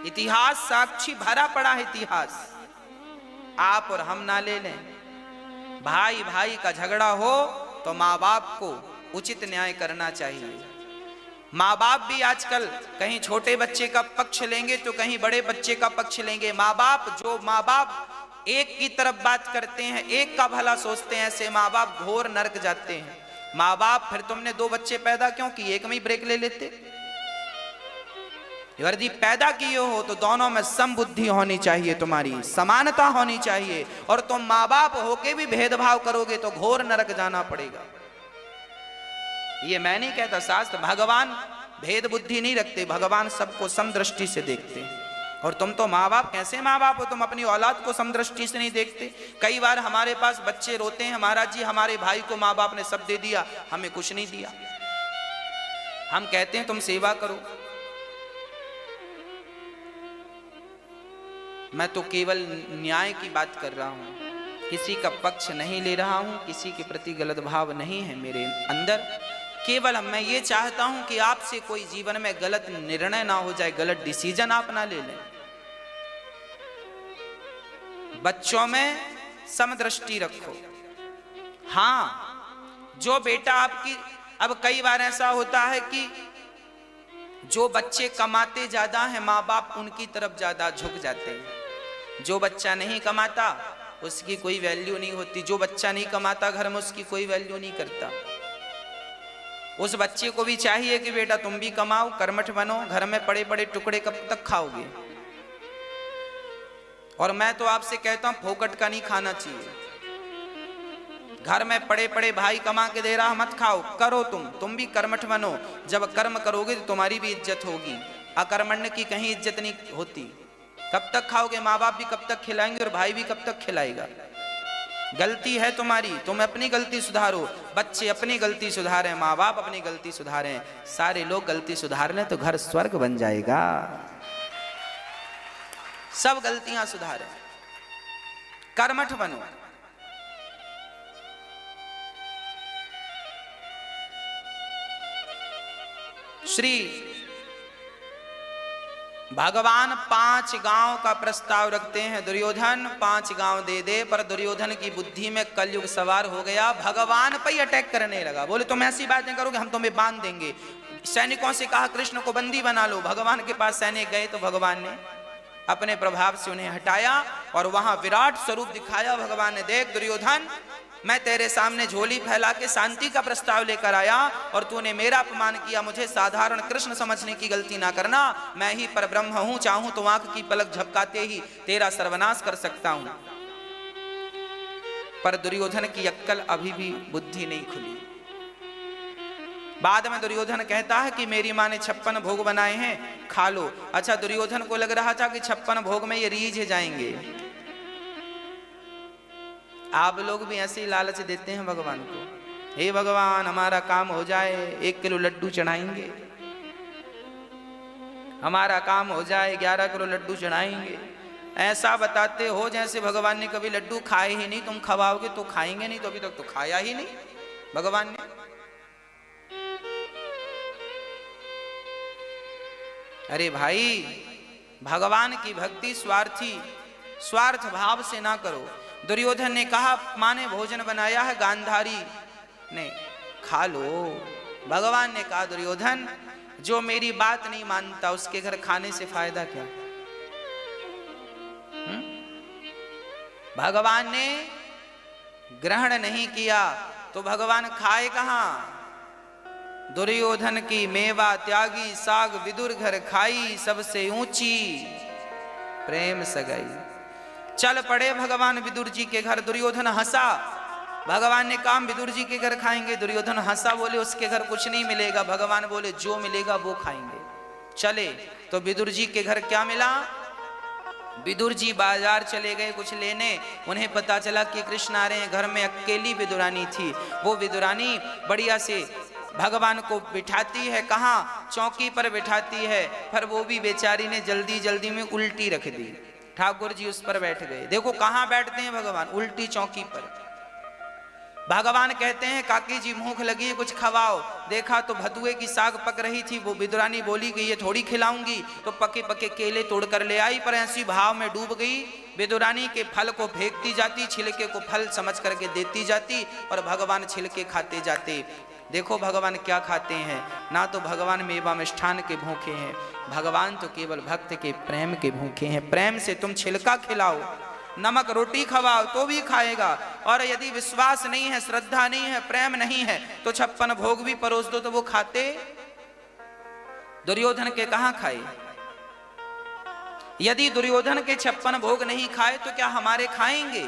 इतिहास साक्षी भरा पड़ा है, इतिहास आप और हम ना ले लें। भाई भाई का झगड़ा हो तो माँ बाप को उचित न्याय करना चाहिए। माँ बाप भी आजकल कहीं छोटे बच्चे का पक्ष लेंगे तो कहीं बड़े बच्चे का पक्ष लेंगे। माँ बाप एक की तरफ बात करते हैं, एक का भला सोचते हैं, ऐसे माँ बाप घोर नरक जाते हैं। माँ बाप, फिर तुमने 2 बच्चे पैदा क्यों किए? एक में ही ब्रेक ले लेते। यदि पैदा किए हो तो दोनों में समबुद्धि होनी चाहिए, तुम्हारी समानता होनी चाहिए, और तुम माँ बाप होके भी भेदभाव करोगे तो घोर नरक जाना पड़ेगा। ये मैं नहीं कहता, शास्त्र। भगवान भेद बुद्धि नहीं रखते, भगवान सबको समदृष्टि से देखते हैं। और तुम तो माँ बाप, कैसे माँ बाप हो? तुम अपनी औलाद को समदृष्टि से नहीं देखते। कई बार हमारे पास बच्चे रोते हैं, महाराज जी हमारे भाई को माँ बाप ने सब दे दिया, हमें कुछ नहीं दिया। हम कहते हैं तुम सेवा करो, मैं तो केवल न्याय की बात कर रहा हूं, किसी का पक्ष नहीं ले रहा हूं, किसी के प्रति गलत भाव नहीं है मेरे अंदर। केवल मैं ये चाहता हूं कि आपसे कोई जीवन में गलत निर्णय ना हो जाए, गलत डिसीजन आप ना ले लें। बच्चों में समदृष्टि रखो। हाँ, जो बेटा आपकी, अब कई बार ऐसा होता है कि जो बच्चे कमाते ज्यादा हैं, माँ बाप उनकी तरफ ज्यादा झुक जाते हैं। जो बच्चा नहीं कमाता उसकी कोई वैल्यू नहीं होती, जो बच्चा नहीं कमाता घर में उसकी कोई वैल्यू नहीं करता। उस बच्चे को भी चाहिए कि बेटा तुम भी कमाओ, कर्मठ बनो, घर में पड़े पड़े टुकड़े कब तक खाओगे। और मैं तो आपसे कहता हूं फोकट का नहीं खाना चाहिए। घर में पड़े पड़े भाई कमा के दे रहा मत खाओ, करो तुम भी कर्मठ बनो। जब कर्म करोगे तो तुम्हारी भी इज्जत होगी, अकर्मण्य की कहीं इज्जत नहीं होती। कब तक खाओगे, माँ बाप भी कब तक खिलाएंगे और भाई भी कब तक खिलाएगा। गलती है तुम्हारी, तुम अपनी गलती सुधारो, बच्चे अपनी गलती सुधारें, माँ बाप अपनी गलती सुधारें, सारे लोग गलती सुधार लें तो घर स्वर्ग बन जाएगा। सब गलतियां सुधारें, कर्मठ बनो। श्री भगवान 5 गांव का प्रस्ताव रखते हैं, दुर्योधन 5 गांव दे दे, पर दुर्योधन की बुद्धि में कलयुग सवार हो गया, भगवान पर ही अटैक करने लगा। बोले तुम ऐसी बातें करोगे, हम तुम्हें बांध देंगे। सैनिकों से कहा कृष्ण को बंदी बना लो। भगवान के पास सैनिक गए तो भगवान ने अपने प्रभाव से उन्हें हटाया और वहां विराट स्वरूप दिखाया। भगवान ने, देख दुर्योधन, मैं तेरे सामने झोली फैला के शांति का प्रस्ताव लेकर आया और तूने मेरा अपमान किया। मुझे साधारण कृष्ण समझने की गलती ना करना, मैं ही परब्रह्म हूं, चाहूं तो आंख की पलक झपकाते ही तेरा सर्वनाश कर सकता हूं। पर दुर्योधन की अक्कल अभी भी बुद्धि नहीं खुली। बाद में दुर्योधन कहता है कि मेरी माँ ने 56 भोग बनाए हैं, खा लो। अच्छा, दुर्योधन को लग रहा था कि 56 भोग में ये रीझ जाएंगे। आप लोग भी ऐसे ही लालच देते हैं भगवान को, हे भगवान हमारा काम हो जाए 1 किलो लड्डू चढ़ाएंगे, हमारा काम हो जाए 11 किलो लड्डू चढ़ाएंगे। ऐसा बताते हो जैसे भगवान ने कभी लड्डू खाए ही नहीं। तुम खवाओगे तो खाएंगे नहीं, तो अभी तक तो खाया ही नहीं भगवान ने। अरे भाई, भगवान की भक्ति स्वार्थ भाव से ना करो। दुर्योधन ने कहा माँ ने भोजन बनाया है, गांधारी ने खा लो। भगवान ने कहा दुर्योधन, जो मेरी बात नहीं मानता उसके घर खाने से फायदा क्या। भगवान ने ग्रहण नहीं किया तो भगवान खाए कहां। दुर्योधन की मेवा त्यागी, साग विदुर घर खाई, सबसे ऊंची प्रेम सगाई। चल पड़े भगवान विदुर जी के घर। दुर्योधन हंसा। भगवान ने कहा विदुर जी के घर खाएंगे। दुर्योधन हंसा, बोले उसके घर कुछ नहीं मिलेगा। भगवान बोले जो मिलेगा वो खाएंगे। चले तो विदुर जी के घर क्या मिला। विदुर जी बाजार चले गए कुछ लेने। उन्हें पता चला कि कृष्ण आ रहे हैं। घर में अकेली विदुरानी थी। वो विदुरानी बढ़िया से भगवान को बिठाती है, कहाँ, चौकी पर बिठाती है। पर वो भी बेचारी ने जल्दी जल्दी में उल्टी रख दी। ठाकुर जी उस पर बैठ गए। देखो कहाँ बैठते हैं भगवान, उल्टी चौकी पर। भगवान कहते हैं काकी जी भूख लगी है, कुछ खवाओ। देखा तो भतुए की साग पक रही थी। वो विदुरानी बोली कि ये थोड़ी खिलाऊंगी, तो पके पके केले तोड़ कर ले आई। पर ऐसी भाव में डूब गई, विदुरानी के फल को फेंकती जाती, छिलके को फल समझ करके देती जाती और भगवान छिलके खाते जाते। देखो भगवान क्या खाते हैं। ना तो भगवान मेवा मिष्ठान के भूखे हैं, भगवान तो केवल भक्त के प्रेम के भूखे हैं। प्रेम से तुम छिलका खिलाओ, नमक रोटी खवाओ तो भी खाएगा। और यदि विश्वास नहीं है, श्रद्धा नहीं है, प्रेम नहीं है, तो 56 भोग भी परोस दो तो वो खाते। दुर्योधन के कहां खाए। यदि दुर्योधन के 56 भोग नहीं खाए तो क्या हमारे खाएंगे।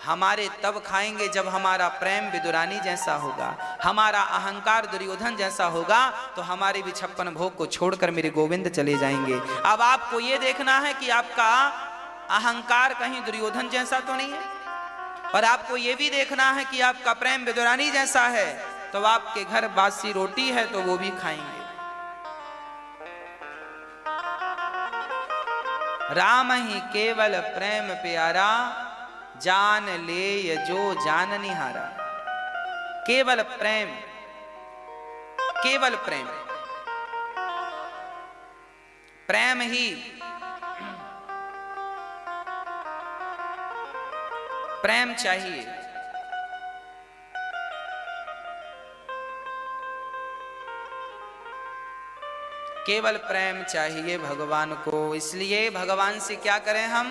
हमारे तब खाएंगे जब हमारा प्रेम विदुरानी जैसा होगा, हमारा अहंकार दुर्योधन जैसा होगा, तो हमारे भी 56 भोग को छोड़कर मेरे गोविंद चले जाएंगे। अब आपको यह देखना है कि आपका अहंकार कहीं दुर्योधन जैसा तो नहीं है, और आपको यह भी देखना है कि आपका प्रेम विदुरानी जैसा है। तो आपके घर बासी रोटी है तो वो भी खाएंगे। राम ही केवल प्रेम प्यारा, जान ले ये जो जान निहारा। केवल प्रेम, केवल प्रेम, प्रेम ही, प्रेम चाहिए। केवल प्रेम चाहिए भगवान को। इसलिए भगवान से क्या करें हम?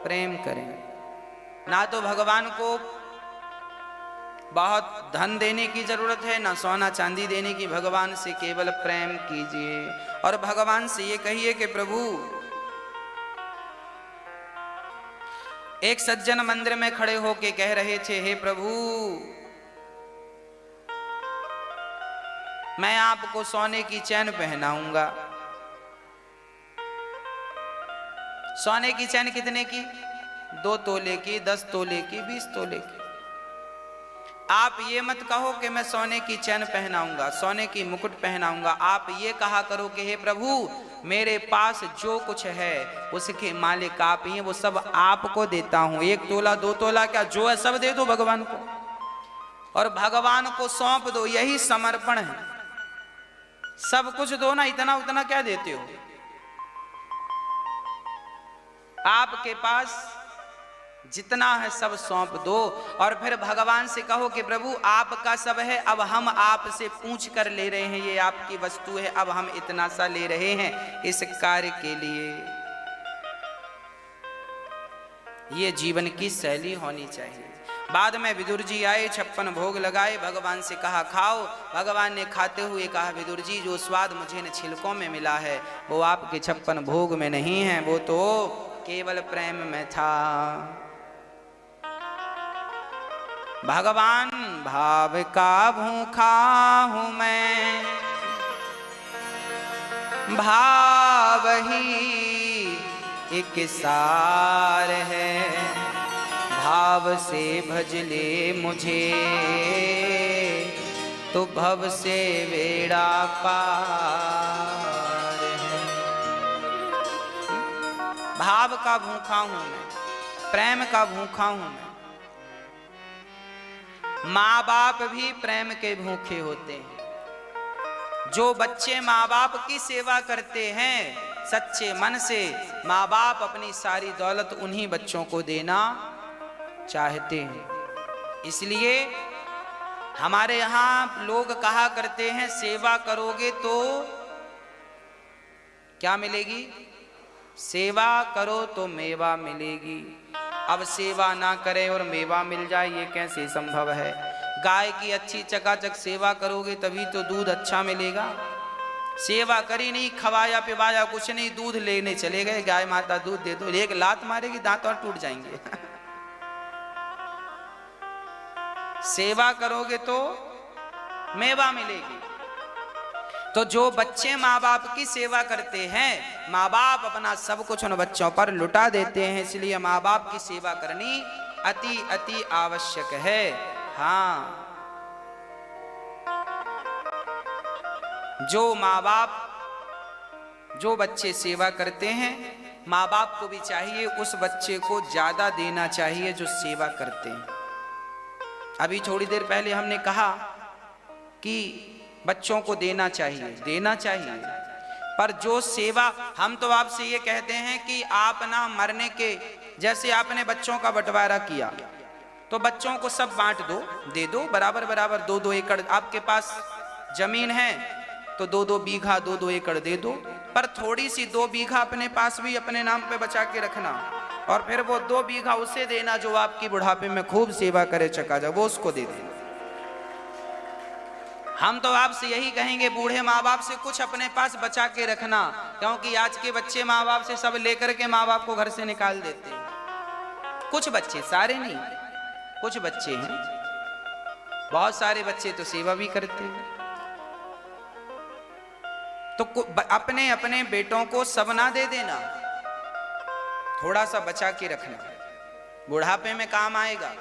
प्रेम करें। ना तो भगवान को बहुत धन देने की जरूरत है, ना सोना चांदी देने की। भगवान से केवल प्रेम कीजिए और भगवान से ये कहिए कि प्रभु, एक सज्जन मंदिर में खड़े होके कह रहे थे, हे प्रभु, मैं आपको सोने की चैन पहनाऊंगा। सोने की चैन कितने की? 2 तोले की, 10 तोले की, 20 तोले की। आप ये मत कहो कि मैं सोने की चैन पहनाऊंगा, सोने की मुकुट पहनाऊंगा। आप ये कहा करो कि हे प्रभु, मेरे पास जो कुछ है उसके मालिक आप ही हैं, वो सब आपको देता हूं। 1 तोला 2 तोला क्या, जो है सब दे दो भगवान को और भगवान को सौंप दो। यही समर्पण है। सब कुछ दो ना, इतना उतना क्या देते हो? आपके पास जितना है सब सौंप दो और फिर भगवान से कहो कि प्रभु आपका सब है, अब हम आपसे पूछ कर ले रहे हैं, ये आपकी वस्तु है, अब हम इतना सा ले रहे हैं इस कार्य के लिए। ये जीवन की शैली होनी चाहिए। बाद में विदुर जी आए, 56 भोग लगाए, भगवान से कहा खाओ। भगवान ने खाते हुए कहा, विदुर जी, जो स्वाद मुझे इन छिलकों में मिला है वो आपके 56 भोग में नहीं है, वो तो केवल प्रेम में था। भगवान भाव का भूखा हूं मैं, भाव ही एक सार है, भाव से भज ले मुझे तो भव से बेड़ा पार है। भाव का भूखा हूं मैं, प्रेम का भूखा हूं मैं। माँ बाप भी प्रेम के भूखे होते हैं। जो बच्चे माँ बाप की सेवा करते हैं सच्चे मन से, माँ बाप अपनी सारी दौलत उन्हीं बच्चों को देना चाहते हैं। इसलिए हमारे यहाँ लोग कहा करते हैं, सेवा करोगे तो क्या मिलेगी? सेवा करो तो मेवा मिलेगी। अब सेवा ना करे और मेवा मिल जाए, ये कैसे संभव है? गाय की अच्छी चकाचक सेवा करोगे तभी तो दूध अच्छा मिलेगा। सेवा करी नहीं, खवाया पिवाया कुछ नहीं, दूध लेने चले गए, गाय माता दूध दे दो, एक लात मारेगी दांत और टूट जाएंगे। सेवा करोगे तो मेवा मिलेगी। तो जो बच्चे माँ बाप की सेवा करते हैं, माँ बाप अपना सब कुछ उन बच्चों पर लुटा देते हैं। इसलिए माँ बाप की सेवा करनी अति अति आवश्यक है। हाँ, जो माँ बाप, जो बच्चे सेवा करते हैं, माँ बाप को भी चाहिए उस बच्चे को ज्यादा देना चाहिए जो सेवा करते हैं। अभी थोड़ी देर पहले हमने कहा कि बच्चों को देना चाहिए, देना चाहिए, पर जो सेवा, हम तो आपसे ये कहते हैं कि आप ना मरने के, जैसे आपने बच्चों का बंटवारा किया तो बच्चों को सब बांट दो, दे दो बराबर बराबर, 2-2 एकड़। आपके पास जमीन है तो 2-2 बीघा 2-2 एकड़ दे दो, पर थोड़ी सी 2 बीघा अपने पास भी अपने नाम पे बचा के रखना और फिर वो 2 बीघा उसे देना जो आपकी बुढ़ापे में खूब सेवा करे चकाजा, वो उसको दे देना। हम तो आपसे यही कहेंगे, बूढ़े माँ बाप से कुछ अपने पास बचा के रखना, क्योंकि आज के बच्चे माँ बाप से सब लेकर के माँ बाप को घर से निकाल देते हैं। कुछ बच्चे, सारे नहीं, कुछ बच्चे हैं, बहुत सारे बच्चे तो सेवा भी करते हैं। तो अपने अपने बेटों को सब ना दे देना, थोड़ा सा बचा के रखना, बुढ़ापे में काम आएगा।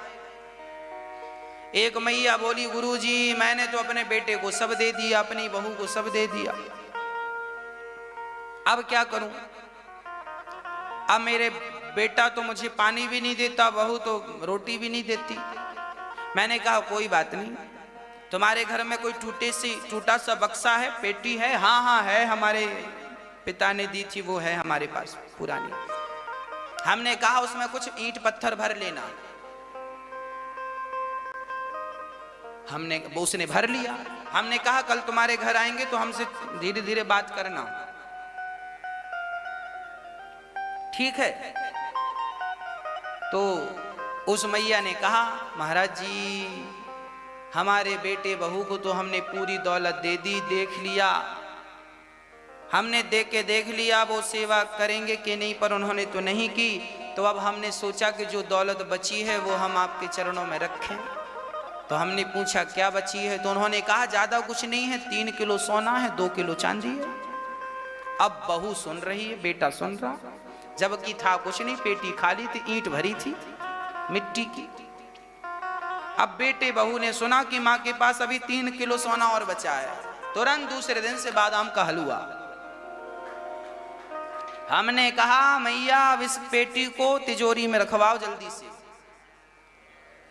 एक मैया बोली गुरुजी मैंने तो अपने बेटे को सब दे दिया, अपनी बहू को सब दे दिया, अब क्या करूं? अब मेरे बेटा तो मुझे पानी भी नहीं देता, बहू तो रोटी भी नहीं देती। मैंने कहा कोई बात नहीं, तुम्हारे घर में कोई टूटा सा बक्सा है, पेटी है? हाँ हाँ है, हमारे पिता ने दी थी, वो है हमारे पास पुरानी। हमने कहा उसमें कुछ ईंट पत्थर भर लेना। उसने भर लिया। हमने कहा कल तुम्हारे घर आएंगे तो हमसे धीरे धीरे बात करना। ठीक है। तो उस मैया ने कहा महाराज जी हमारे बेटे बहू को तो हमने पूरी दौलत दे दी, देख लिया, हमने देख लिया वो सेवा करेंगे कि नहीं, पर उन्होंने तो नहीं की। तो अब हमने सोचा कि जो दौलत बची है वो हम आपके चरणों में रखें। तो हमने पूछा क्या बची है? तो उन्होंने कहा ज्यादा कुछ नहीं है, 3 किलो सोना है, 2 किलो चांदी है। अब बहू सुन रही है, बेटा सुन रहा, जबकि था कुछ नहीं, पेटी खाली थी, ईंट भरी थी मिट्टी की। अब बेटे बहू ने सुना कि माँ के पास अभी 3 किलो सोना और बचा है, तुरंत दूसरे दिन से बादाम का हलवा। हमने कहा मैया अब इस पेटी को तिजोरी में रखवाओ जल्दी से,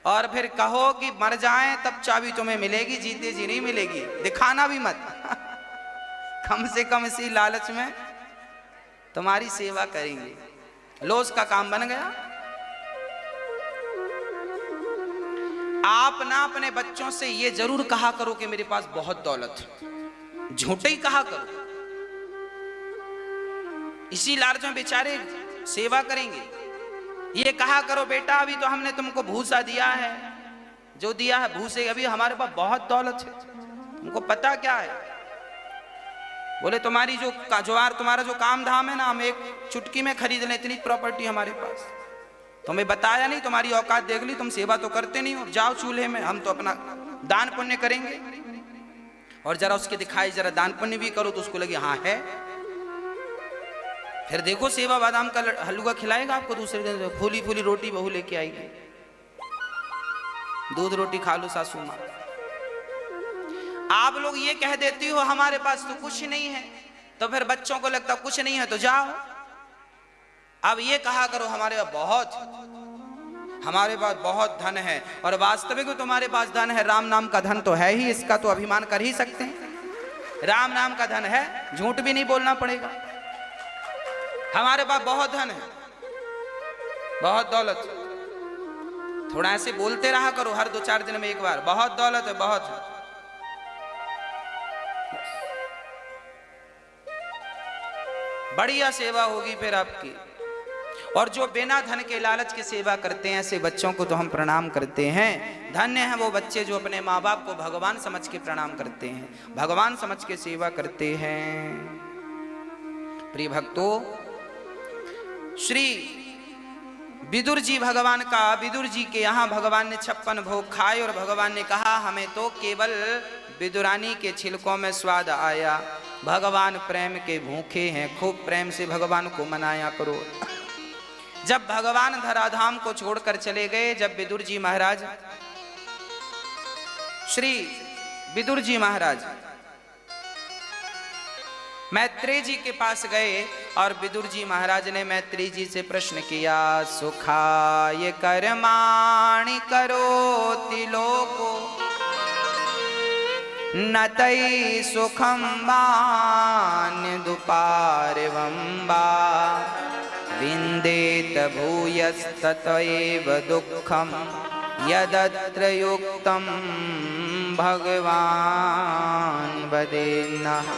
और फिर कहो कि मर जाएं तब चाबी तुम्हें मिलेगी, जीते जी नहीं मिलेगी, दिखाना भी मत। कम से कम इसी लालच में तुम्हारी सेवा करेंगे। लो उसका काम बन गया। आप ना अपने बच्चों से ये जरूर कहा करो कि मेरे पास बहुत दौलत है, झूठे ही कहा करो, इसी लालच में बेचारे सेवा करेंगे। ये कहा करो बेटा अभी तो हमने तुमको भूसा दिया है, जो दिया है भूसे, अभी हमारे पास बहुत दौलत है, तुमको पता क्या है? बोले तुम्हारी तुम्हारा जो काम धाम है ना, हम एक चुटकी में खरीद लें, इतनी प्रॉपर्टी हमारे पास, तुम्हें बताया नहीं, तुम्हारी औकात देख ली, तुम सेवा तो करते नहीं हो, जाओ चूल्हे में, हम तो अपना दान पुण्य करेंगे। और जरा उसके दिखाई जरा दान पुण्य भी करो तो उसको लगे हाँ है, फिर देखो सेवा बादाम का हलवा खिलाएगा आपको। दूसरे दिन फूली फूली रोटी बहू लेके आएगी, दूध रोटी खा लो सासू माँ। आप लोग ये कह देती हो हमारे पास तो कुछ नहीं है, तो फिर बच्चों को लगता कुछ नहीं है तो जाओ। अब ये कहा करो हमारे पास बहुत धन है, और वास्तविक में तुम्हारे पास धन है, राम नाम का धन तो है ही, इसका तो अभिमान कर ही सकते हैं। राम नाम का धन है, झूठ भी नहीं बोलना पड़ेगा, हमारे पास बहुत धन है, बहुत दौलत। थोड़ा ऐसे बोलते रहा करो हर 2-4 दिन में एक बार, बहुत दौलत है, बहुत है। बढ़िया सेवा होगी फिर आपकी। और जो बिना धन के लालच की सेवा करते हैं, ऐसे बच्चों को तो हम प्रणाम करते हैं। धन्य हैं वो बच्चे जो अपने माँ बाप को भगवान समझ के प्रणाम करते हैं, भगवान समझ के सेवा करते हैं। प्रिय भक्तों, श्री विदुर जी भगवान का, विदुर जी के यहाँ भगवान ने 56 भोग खाए, और भगवान ने कहा हमें तो केवल विदुरानी के छिलकों में स्वाद आया, भगवान प्रेम के भूखे हैं, खूब प्रेम से भगवान को मनाया करो। जब भगवान धराधाम को छोड़कर चले गए, जब विदुर जी महाराज, श्री विदुर जी महाराज मैत्रेय जी के पास गए, और विदुर जी महाराज ने मैत्रेय जी से प्रश्न किया, सुखाय कर्माणि करोति लोको न तै सुखं वान्यदुपार्वं वा विन्देत भूयस्ततैव दुःखं यदत्र युक्तं भगवान् वदेन्नः।